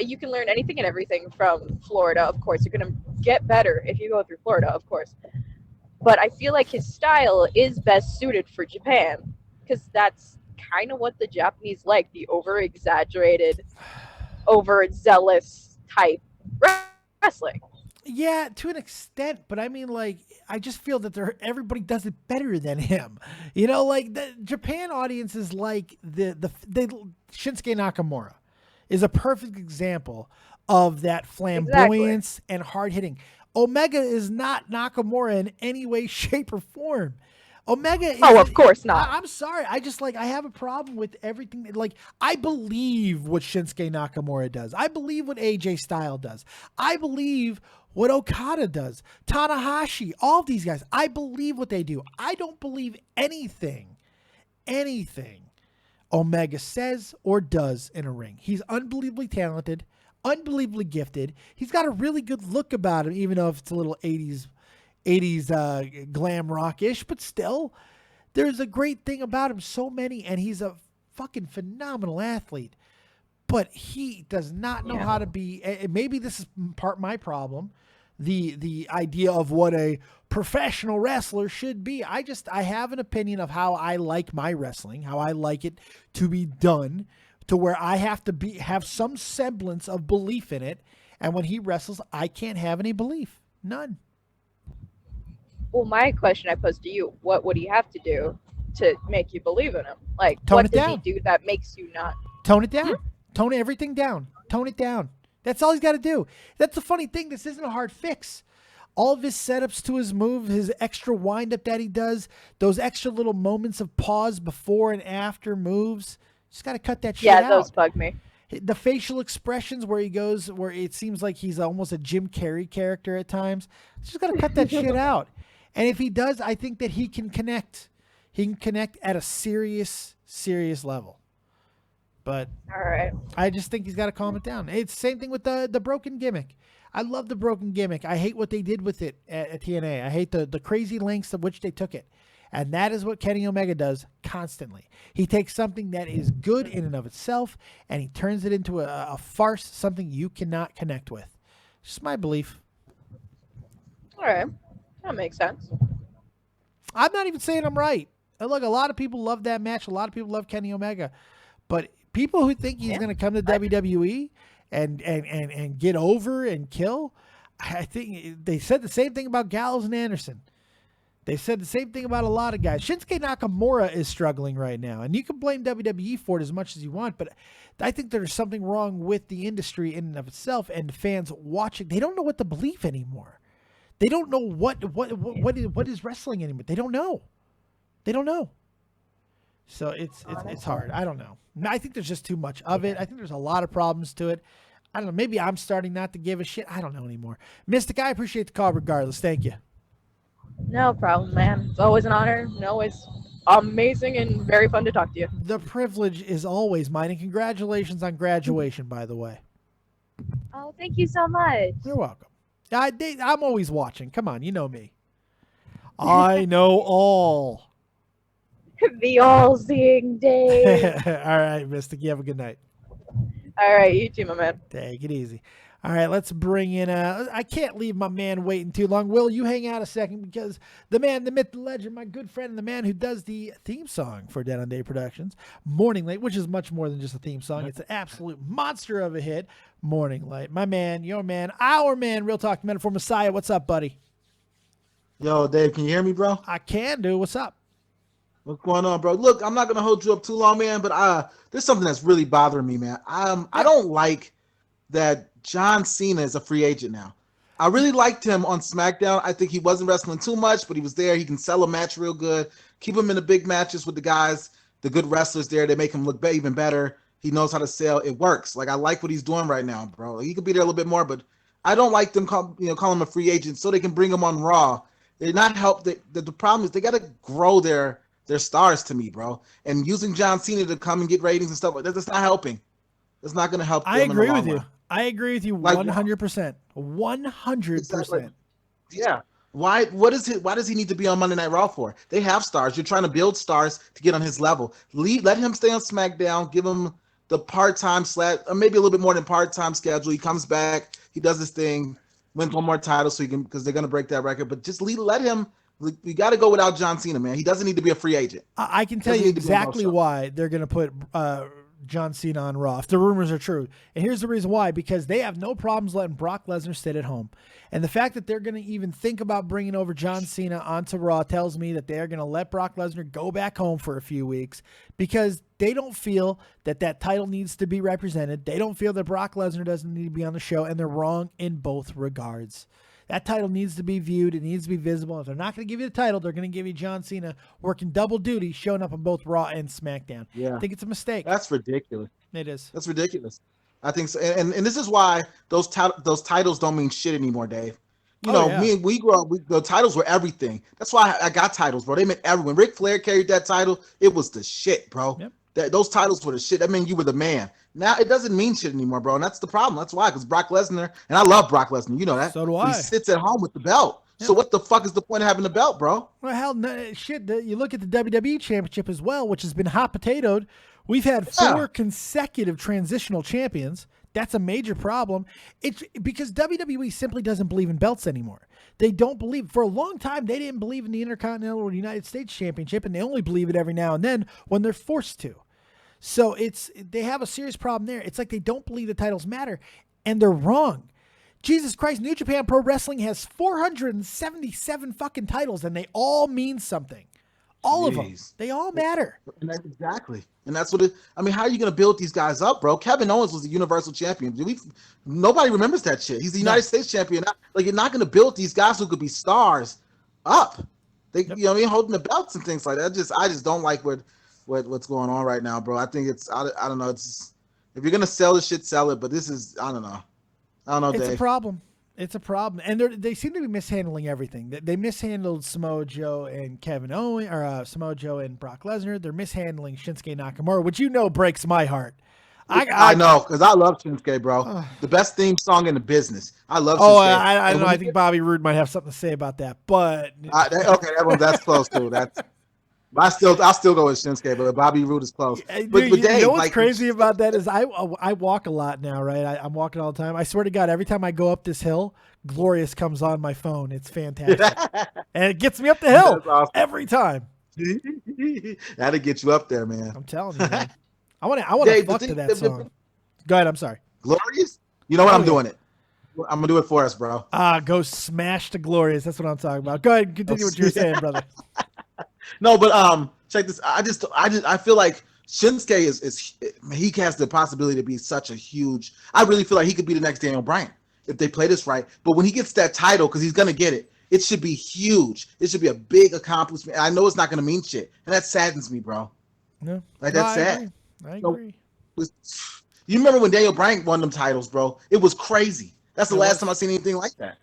you can learn anything and everything from Florida, of course. You're going to get better if you go through Florida, of course. But I feel like his style is best suited for Japan, because that's kind of what the Japanese like, the over-exaggerated, overzealous type wrestling. Yeah, to an extent, but I mean, like, I just feel that everybody does it better than him. You know, like the Japan audience is like Shinsuke Nakamura is a perfect example of that flamboyance and hard hitting. Omega is not Nakamura in any way, shape, or form. Omega is, of course not. I'm sorry. I have a problem with everything. Like, I believe what Shinsuke Nakamura does. I believe what AJ Styles does. I believe what Okada does. Tanahashi, all these guys. I believe what they do. I don't believe anything Omega says or does in a ring. He's unbelievably talented, unbelievably gifted. He's got a really good look about him, even though if it's a little 80s glam rock-ish, but still, there's a great thing about him. So many, and he's a fucking phenomenal athlete. But he does not know how to be. And maybe this is my problem. The idea of what a professional wrestler should be. I have an opinion of how I like my wrestling, how I like it to be done, to where I have to have some semblance of belief in it. And when he wrestles, I can't have any belief. None. Well, my question I posed to you, what would he have to do to make you believe in him? Like, what does he do that makes you not? Tone it down. Tone everything down. Tone it down. That's all he's got to do. That's the funny thing. This isn't a hard fix. All of his setups to his move, his extra wind-up that he does, those extra little moments of pause before and after moves, just got to cut that shit out. Yeah, those bug me. The facial expressions where he goes, where it seems like he's almost a Jim Carrey character at times, just got to cut that shit out. And if he does, I think that he can connect. He can connect at a serious level. But all right, I just think he's got to calm it down. It's the same thing with the broken gimmick. I love the broken gimmick. I hate what they did with it at TNA. I hate the crazy lengths of which they took it. And that is what Kenny Omega does constantly. He takes something that is good in and of itself, and he turns it into a farce, something you cannot connect with. Just my belief. All right. That makes sense. I'm not even saying I'm right. And look, a lot of people love that match. A lot of people love Kenny Omega. But people who think he's going to come to WWE and get over and kill, I think they said the same thing about Gallows and Anderson. They said the same thing about a lot of guys. Shinsuke Nakamura is struggling right now, and you can blame WWE for it as much as you want, but I think there's something wrong with the industry in and of itself, and the fans watching. They don't know what to believe anymore. They don't know what is wrestling anymore. They don't know. They don't know. So it's hard. I don't know. I think there's just too much of it. I think there's a lot of problems to it. I don't know. Maybe I'm starting not to give a shit. I don't know anymore. Mystic, I appreciate the call regardless. Thank you. No problem, man. It's always an honor and always amazing and very fun to talk to you. The privilege is always mine, and congratulations on graduation, by the way. Oh, thank you so much. You're welcome. I'm always watching. Come on, you know me. I know all. The all-seeing Dave. All right, Mystic, you have a good night. All right, you too, my man. Take it easy. All right, let's bring in, I can't leave my man waiting too long. Will, you hang out a second because the man, the myth, the legend, my good friend, and the man who does the theme song for Dead on Day Productions, Morning Light, which is much more than just a theme song. It's an absolute monster of a hit, Morning Light. My man, your man, our man, Real Talk Metaphor Messiah. What's up, buddy? Yo, Dave, can you hear me, bro? I can do. What's up? What's going on, bro? Look, I'm not going to hold you up too long, man, but there's something that's really bothering me, man. I don't like that John Cena is a free agent now. I really liked him on SmackDown. I think he wasn't wrestling too much, but he was there. He can sell a match real good. Keep him in the big matches with the guys, the good wrestlers there. They make him look even better. He knows how to sell. It works. Like, I like what he's doing right now, bro. He could be there a little bit more, but I don't like them call him a free agent so they can bring him on Raw. They're not help. The problem is they got to grow their stars to me, bro. And using John Cena to come and get ratings and stuff like that, that's not helping. It's not going to help. I agree with you. I agree with you 100%. 100%. Exactly. Yeah. Why does he need to be on Monday Night Raw for? They have stars. You're trying to build stars to get on his level. Let him stay on SmackDown. Give him the part-time or maybe a little bit more than part-time schedule. He comes back. He does his thing. Wins one more title so he can, because they're going to break that record. But just let him. We got to go without John Cena, man. He doesn't need to be a free agent. I can tell you exactly why they're going to put John Cena on Raw, if the rumors are true. And here's the reason why, because they have no problems letting Brock Lesnar sit at home. And the fact that they're going to even think about bringing over John Cena onto Raw tells me that they're going to let Brock Lesnar go back home for a few weeks because they don't feel that title needs to be represented. They don't feel that Brock Lesnar doesn't need to be on the show, and they're wrong in both regards. That title needs to be viewed. It needs to be visible. If they're not going to give you the title, they're going to give you John Cena working double duty, showing up on both Raw and SmackDown. Yeah. I think it's a mistake. That's ridiculous. It is. That's ridiculous. I think so. And this is why those titles don't mean shit anymore, Dave. We grew up, the titles were everything. That's why I got titles, bro. They meant everyone. Ric Flair carried that title. It was the shit, bro. Yep. Those titles were the shit. That meant you were the man. Now it doesn't mean shit anymore, bro. And that's the problem. That's why, because Brock Lesnar, and I love Brock Lesnar, you know that. So do I. He sits at home with the belt. Yep. So what the fuck is the point of having the belt, bro? Well, hell, shit. You look at the WWE Championship as well, which has been hot potatoed. We've had 4 consecutive transitional champions. That's a major problem. It's because WWE simply doesn't believe in belts anymore. They don't believe. For a long time, they didn't believe in the Intercontinental or United States Championship, and they only believe it every now and then when they're forced to. So they have a serious problem there. It's like they don't believe the titles matter, and they're wrong. Jesus Christ, New Japan Pro Wrestling has 477 fucking titles, and they all mean something. All of them. They all matter. And that's exactly. And that's what how are you going to build these guys up, bro? Kevin Owens was the Universal Champion. Nobody remembers that shit. He's the United States Champion. You're not going to build these guys who could be stars up. They, holding the belts and things like that. I just don't like what's going on right now, bro. I think I don't know. It's if you're going to sell the shit, sell it. But this is, I don't know. It's Dave. a problem. It's a problem, and they seem to be mishandling everything. They mishandled Samoa Joe and Kevin Owens, or Samoa Joe and Brock Lesnar. They're mishandling Shinsuke Nakamura, which breaks my heart. I know, because I love Shinsuke, bro. The best theme song in the business. I love Shinsuke. I don't know. I think Bobby Roode might have something to say about that, but that's close too. I'll still go with Shinsuke, but Bobby Roode is close. But Dave, what's crazy about that is I walk a lot now, right? I'm walking all the time. I swear to God, every time I go up this hill, Glorious comes on my phone. It's fantastic. And it gets me up the hill every time. That'll get you up there, man. I'm telling you, man. I want to fuck to that song. Go ahead, I'm sorry. Glorious? You know what? I'm doing it. gonna do it for us, bro. Go smash the Glorious. That's what I'm talking about. Go ahead, continue what you were saying, brother. No, but check this. I feel like Shinsuke is he has the possibility to be such a huge. I really feel like he could be the next Daniel Bryan if they play this right. But when he gets that title, because he's gonna get it, it should be huge. It should be a big accomplishment. I know it's not gonna mean shit, and that saddens me, bro. Yeah, like that's sad. I agree. You remember when Daniel Bryan won them titles, bro? It was crazy. That's the last time I've seen anything like that.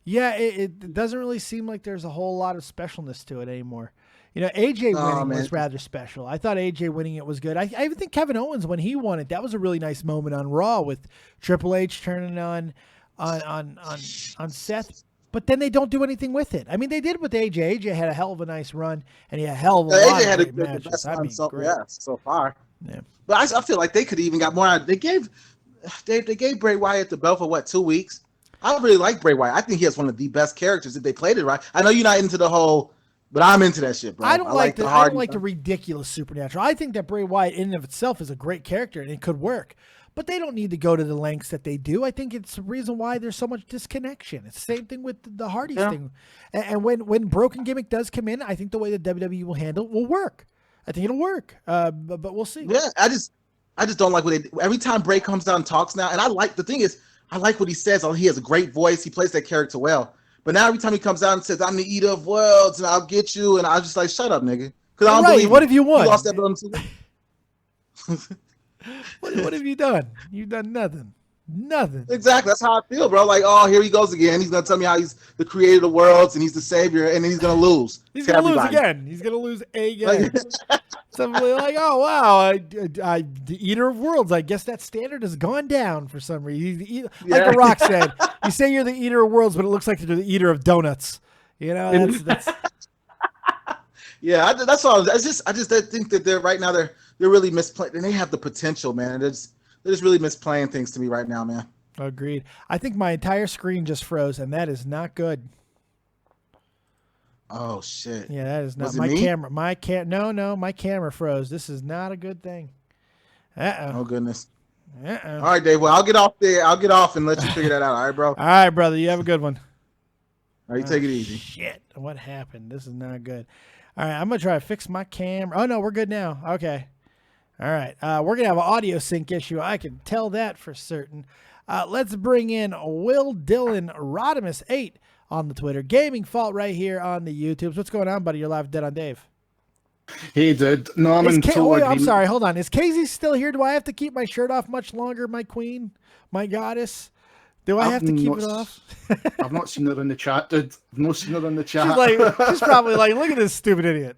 Yeah, it doesn't really seem like there's a whole lot of specialness to it anymore. You know, AJ winning was rather special. I thought AJ winning it was good. I even think Kevin Owens, when he won it, that was a really nice moment on Raw with Triple H turning on Seth. But then they don't do anything with it. I mean, they did with AJ. AJ had a hell of a nice run, and he had a hell of a lot of great matches. The best run so far. Yeah. But I feel like they could even got more out. They gave Bray Wyatt the belt for what, 2 weeks? I really like Bray Wyatt. I think he has one of the best characters if they played it right. I know you're not into the whole, but I'm into that shit, bro. I don't like the ridiculous supernatural. I think that Bray Wyatt in and of itself is a great character and it could work. But they don't need to go to the lengths that they do. I think it's the reason why there's so much disconnection. It's the same thing with the Hardys thing. And when broken gimmick does come in, I think the way that WWE will handle it will work. I think it'll work. But we'll see. Yeah, I just don't like what they do. Every time Bray comes down and talks now, and I like what he says. He has a great voice. He plays that character well. But now every time he comes out and says, "I'm the eater of worlds and I'll get you," and I'm just like, "Shut up, nigga." Because I don't believe. What have you won? You lost that belt too. What have you done? You've done nothing. Nothing. Exactly. That's how I feel, bro. Like, oh, here he goes again. He's gonna tell me how he's the creator of the worlds and he's the savior, and then he's gonna lose. He's gonna lose again. He's gonna lose again. Somebody like, oh wow, the eater of worlds. I guess that standard has gone down for some reason. Like The Rock said, you say you're the eater of worlds, but it looks like you're the eater of donuts. You know, that's yeah. That's all. I just think that they're right now they're really misplaying, and they have the potential, man. They're just really misplaying things to me right now, man. Agreed. I think my entire screen just froze, and that is not good. Oh shit! Yeah, that is not my camera. No, my camera froze. This is not a good thing. Oh goodness. All right, Dave. Well, I'll get off there. I'll get off and let you figure that out. All right, bro. All right, brother. You have a good one. All right, you take it easy. Shit! What happened? This is not good. All right, I'm gonna try to fix my camera. Oh no, we're good now. Okay. All right, we're gonna have an audio sync issue. I can tell that for certain. Let's bring in Will Dillon Rodimus 8 on the Twitter. Gaming Fault right here on the YouTubes. What's going on, buddy? You're live dead on Dave. Hey, dude. No, I'm sorry. Hold on. Is Casey still here? Do I have to keep my shirt off much longer, my queen, my goddess? Do I have to keep it off? I've not seen her in the chat, dude. I've not seen her in the chat. She's probably like, look at this stupid idiot.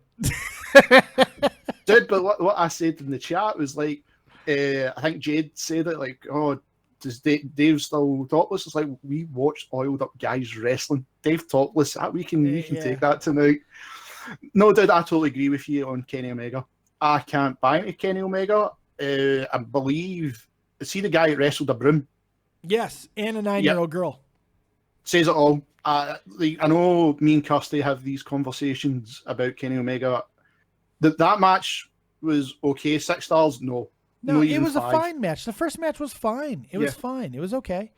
Dude, but what I said in the chat was like, I think Jade said it like, oh, does Dave still topless? It's like, we watched oiled up guys wrestling. Dave topless. We can take that tonight. No, dude, I totally agree with you on Kenny Omega. I can't buy into Kenny Omega. I believe, see the guy that wrestled a broom? Yes, and a 9-year-old girl. Says it all. I know me and Kirsty have these conversations about Kenny Omega. That match was okay. 6 stars? No, it was 5. A fine match. The first match was fine. It was fine. It was okay.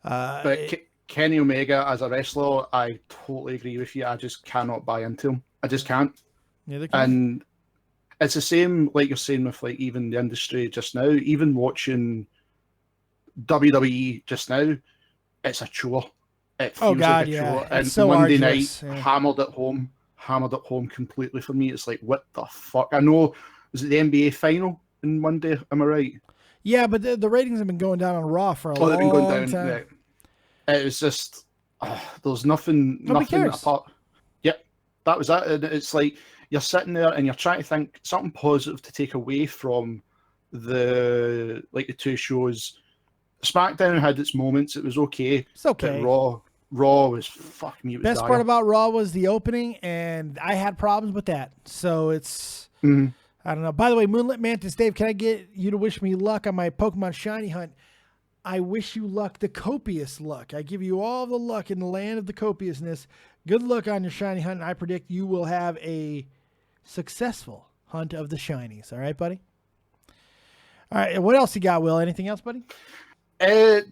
But Kenny Omega as a wrestler, I totally agree with you. I just cannot buy into him. I just can't. And it's the same, like you're saying, with like even the industry just now. Even watching WWE just now, it's a chore. It feels like a chore. And so Monday arduous, night, hammered at home completely for me. It's like, what the fuck? I know, was it the NBA final on Monday? Am I right? Yeah, but the ratings have been going down on Raw for a long time. They've been going down. Right. It was just, there's nothing apart. Yep, that was it. And it's like, you're sitting there and you're trying to think something positive to take away from the two shows. SmackDown had its moments. It was okay. It's okay. But Raw was fucking me. Best part about Raw was the opening, and I had problems with that. So it's, I don't know. By the way, Moonlit Mantis, Dave, can I get you to wish me luck on my Pokemon Shiny hunt? I wish you luck, the copious luck. I give you all the luck in the land of the copiousness. Good luck on your shiny hunt, and I predict you will have a successful hunt of the shinies. All right, buddy? All right, what else you got, Will? Anything else, buddy?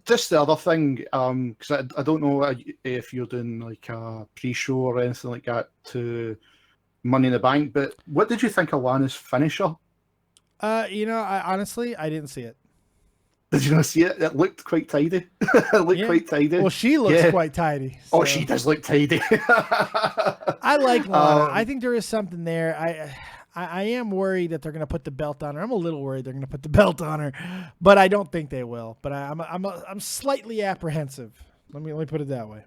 Just the other thing, because I don't know if you're doing like a pre-show or anything like that to Money in the Bank, but what did you think of Lana's finisher? I honestly didn't see it. Did you not see it? It looked quite tidy. It looked quite tidy. Well, she looks quite tidy. Oh, so. she does look tidy. I like Lana. I think there is something there. I am worried that they're going to put the belt on her. I'm a little worried they're going to put the belt on her, but I don't think they will. But I'm slightly apprehensive. Let me put it that way.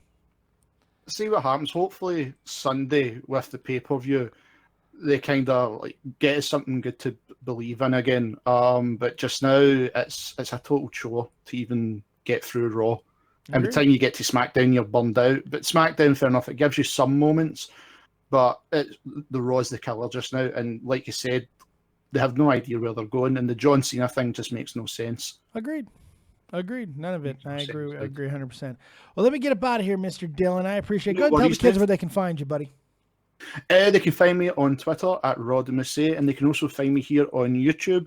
See what happens. Hopefully Sunday with the pay-per-view, they kind of like get us something good to believe in again. But just now it's a total chore to even get through Raw. And by the time you get to SmackDown, you're bummed out. But SmackDown, fair enough, it gives you some moments. But the Raw's the killer just now. And like you said, they have no idea where they're going. And the John Cena thing just makes no sense. Agreed. None of it. I agree 100%. Well, let me get up out of here, Mr. Dillon. I appreciate it. Go ahead and tell the kids where they can find you, buddy. They can find me on Twitter at Rodimusay, and they can also find me here on YouTube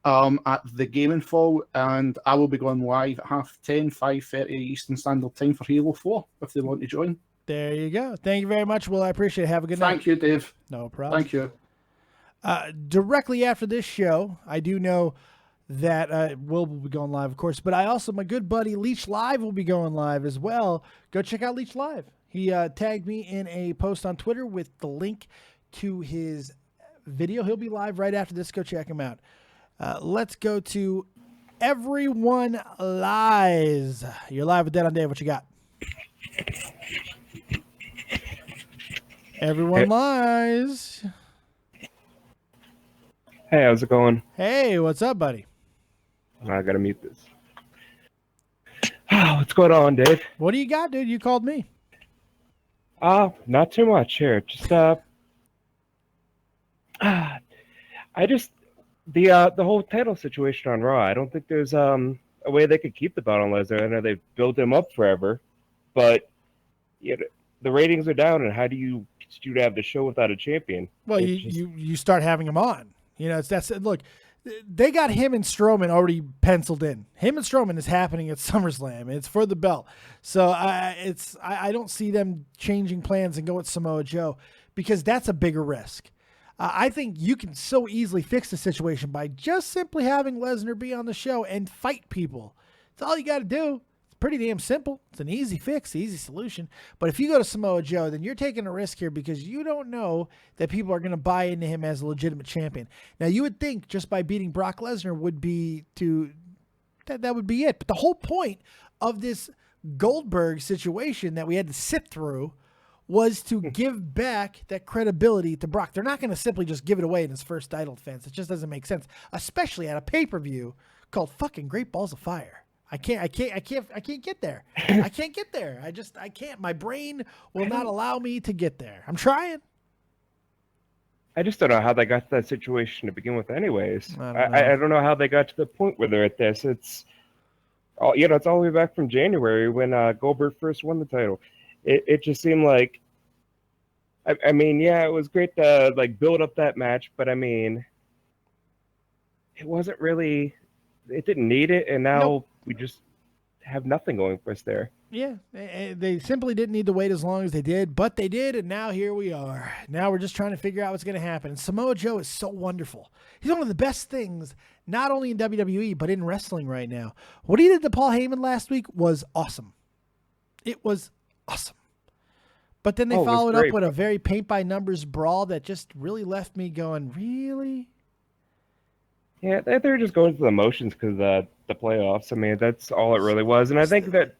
at The Gaming Fall, and I will be going live at 10:30, 5:30 Eastern Standard Time for Halo 4 if they want to join. There you go. Thank you very much, Will. I appreciate it. Have a good night. Thank you, Dave. No problem. Thank you. Directly after this show, I do know that Will be going live, of course, but I also, my good buddy Leech Live will be going live as well. Go check out Leech Live. He tagged me in a post on Twitter with the link to his video. He'll be live right after this. Go check him out. Let's go to Everyone Lies. You're live with Dead on Dave. What you got? Everyone Lies. Hey, how's it going? Hey, what's up, buddy? I gotta mute this. What's going on, Dave? What do you got, dude? You called me. Not too much here. Just I just the whole title situation on Raw. I don't think there's a way they could keep the belt on Lesnar. I know they've built him up forever, but the ratings are down. And how do you continue to have the show without a champion? Well, you start having him on. Look. They got him and Strowman already penciled in. Him and Strowman is happening at SummerSlam. It's for the belt. So I don't see them changing plans and go with Samoa Joe because that's a bigger risk. I think you can so easily fix the situation by just simply having Lesnar be on the show and fight people. That's all you got to do. It's pretty damn simple. It's an easy fix, easy solution. But if you go to Samoa Joe, then you're taking a risk here because you don't know that people are going to buy into him as a legitimate champion. Now, you would think just by beating Brock Lesnar would be that would be it. But the whole point of this Goldberg situation that we had to sit through was to give back that credibility to Brock. They're not going to simply just give it away in his first title defense. It just doesn't make sense, especially at a pay-per-view called fucking Great Balls of Fire. I can't get there. I can't get there. I can't. My brain will not allow me to get there. I'm trying. I just don't know how they got to that situation to begin with anyways. I don't know how they got to the point where they're at this. It's all the way back from January when Goldberg first won the title. It just seemed like, I mean, yeah, it was great to like build up that match, but I mean, it wasn't really, it didn't need it. And now we just have nothing going for us there. Yeah, they simply didn't need to wait as long as they did, but they did, and now here we are. Now we're just trying to figure out what's going to happen. And Samoa Joe is so wonderful. He's one of the best things, not only in WWE, but in wrestling right now. What he did to Paul Heyman last week was awesome. It was awesome. But then they followed up with a very paint-by-numbers brawl that just really left me going, really? Yeah, they're just going through the motions because the playoffs. I mean, that's all it really was. And I think that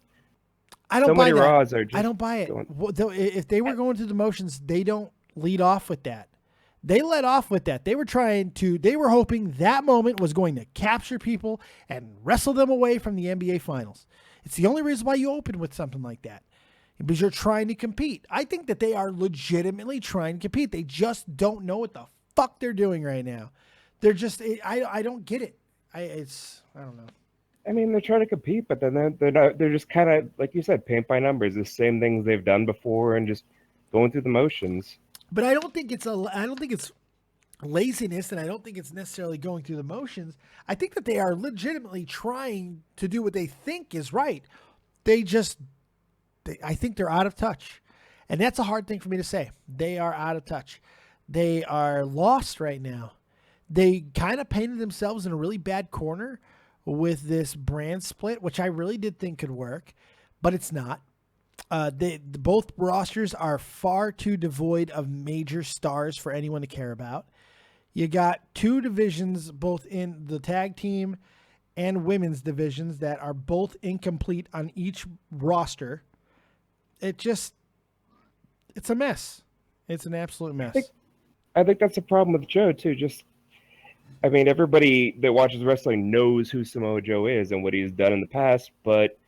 I don't buy that. I don't buy it. If they were going through the motions, they don't lead off with that. They led off with that. They were hoping that moment was going to capture people and wrestle them away from the NBA Finals. It's the only reason why you open with something like that. Because you're trying to compete. I think that they are legitimately trying to compete. They just don't know what the fuck they're doing right now. They're just, I don't get it. I don't know. I mean, they're trying to compete, but then they're just kind of, like you said, paint by numbers, the same things they've done before and just going through the motions. But I don't think it's laziness, and I don't think it's necessarily going through the motions. I think that they are legitimately trying to do what they think is right. I think they're out of touch. And that's a hard thing for me to say. They are out of touch. They are lost right now. They kind of painted themselves in a really bad corner with this brand split, which I really did think could work, but it's not. Both rosters are far too devoid of major stars for anyone to care about. You got two divisions, both in the tag team and women's divisions, that are both incomplete on each roster. It's a mess. It's an absolute mess. I think that's a problem with Joe too. Everybody that watches wrestling knows who Samoa Joe is and what he's done in the past, but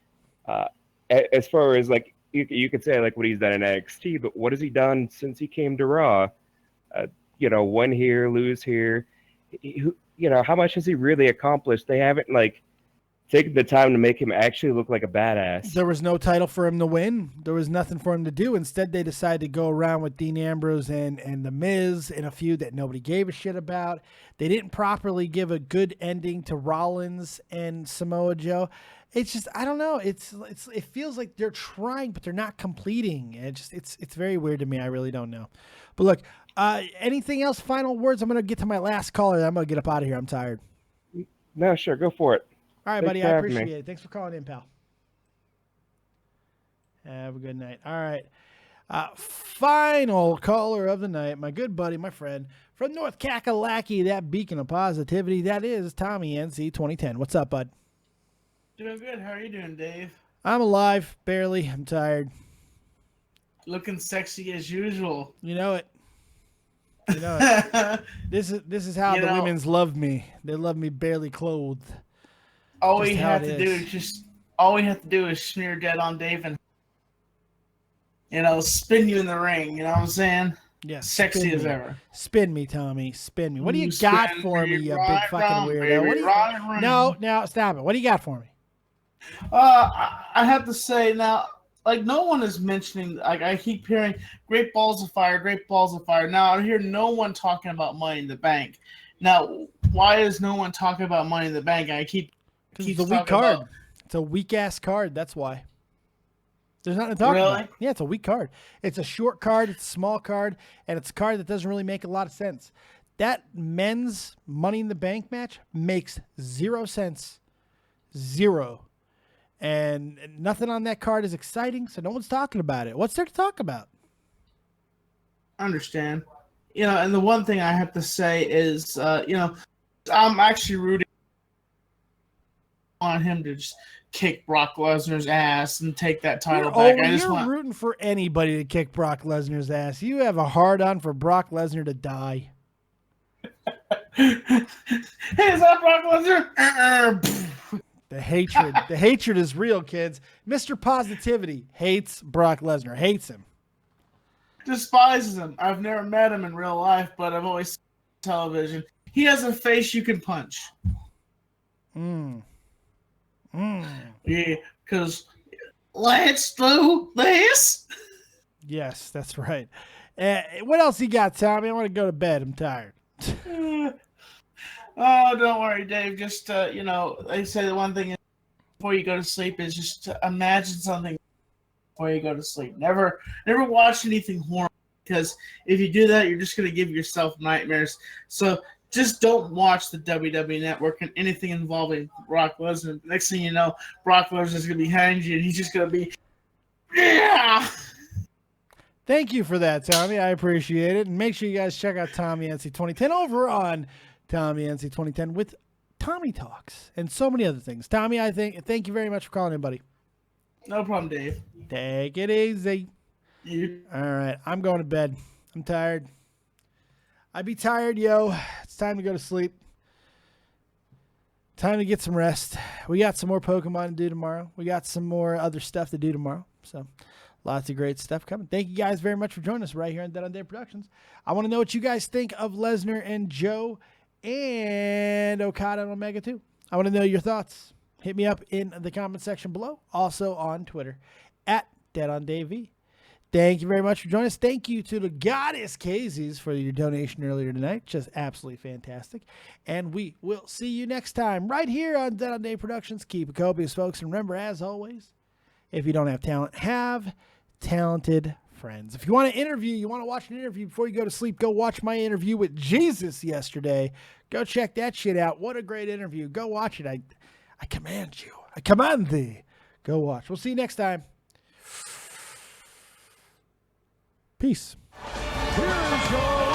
as far as like you could say like what he's done in NXT, but what has he done since he came to Raw? Win here, lose here. How much has he really accomplished? They haven't like taken the time to make him actually look like a badass. There was no title for him to win. There was nothing for him to do. Instead, they decided to go around with Dean Ambrose and The Miz in a feud that nobody gave a shit about. They didn't properly give a good ending to Rollins and Samoa Joe. It's just, I don't know. It feels like they're trying, but they're not completing. It's very weird to me. I really don't know. But look, anything else? Final words? I'm going to get to my last caller. I'm going to get up out of here. I'm tired. No, sure. Go for it. All right, Thanks buddy. for I having appreciate me. it. Thanks for calling in, pal. Have a good night. All right. Final caller of the night, my good buddy, my friend from North Kakalaki, that beacon of positivity. That is Tommy NC 2010. What's up, bud? Doing good. How are you doing, Dave? I'm alive, barely. I'm tired. Looking sexy as usual. You know it. You know it. This is how the women's love me. They love me barely clothed. All we have to do is smear dead on Dave and spin you in the ring. You know what I'm saying? Yeah, sexy as ever. Spin me, Tommy. Spin me. What do you got for me, you big fucking weirdo? What do you? No, stop it. What do you got for me? I have to say now, like no one is mentioning. Like I keep hearing, Great Balls of Fire, Great Balls of Fire. Now I hear no one talking about Money in the Bank. Now, why is no one talking about Money in the Bank? Because it's a weak card. It's a weak ass card. That's why. There's nothing to talk about. Yeah, it's a weak card. It's a short card. It's a small card, and it's a card that doesn't really make a lot of sense. That men's Money in the Bank match makes 0 sense. 0. And nothing on that card is exciting, so no one's talking about it. What's there to talk about? I understand. And the one thing I have to say is, I'm actually rooting on him to just kick Brock Lesnar's ass and take that title back. You're rooting for anybody to kick Brock Lesnar's ass. You have a hard-on for Brock Lesnar to die. Hey, is that Brock Lesnar? The hatred is real, kids. Mr. Positivity hates Brock Lesnar, hates him. Despises him. I've never met him in real life, but I've always seen television. He has a face you can punch. Yeah, because let's do this. Yes, that's right. What else you got, Tommy? I want to go to bed. I'm tired. Oh, don't worry, Dave. Just, they say the one thing before you go to sleep is just to imagine something before you go to sleep. Never watch anything horrible, because if you do that, you're just going to give yourself nightmares. So just don't watch the WWE Network and anything involving Brock Lesnar. Next thing you know, Brock Lesnar is going to be behind you, and he's just going to be, yeah. Thank you for that, Tommy. I appreciate it. And make sure you guys check out Tommy NC 2010 over on Tommy NC 2010 with Tommy Talks and so many other things. Tommy, thank you very much for calling in, buddy. No problem, Dave. Take it easy. All right, I'm going to bed. I'm tired. I be tired, yo. It's time to go to sleep. Time to get some rest. We got some more Pokemon to do tomorrow. We got some more other stuff to do tomorrow. So lots of great stuff coming. Thank you guys very much for joining us right here on Dead on Day Productions. I want to know what you guys think of Lesnar and Joe and Okada and Omega 2. I want to know your thoughts. Hit me up in the comment section below. Also on Twitter at DeadOnDaveV. Thank you very much for joining us. Thank you to the Goddess Casey's for your donation earlier tonight. Just absolutely fantastic. And we will see you next time right here on Dead on Day Productions. Keep it copious, folks. And remember, as always, if you don't have talent, have talented friends. If you want to interview, you want to watch an interview before you go to sleep, go watch my interview with Jesus yesterday. Go check that shit out. What a great interview. Go watch it. I command you. I command thee. Go watch. We'll see you next time. Peace. Here's your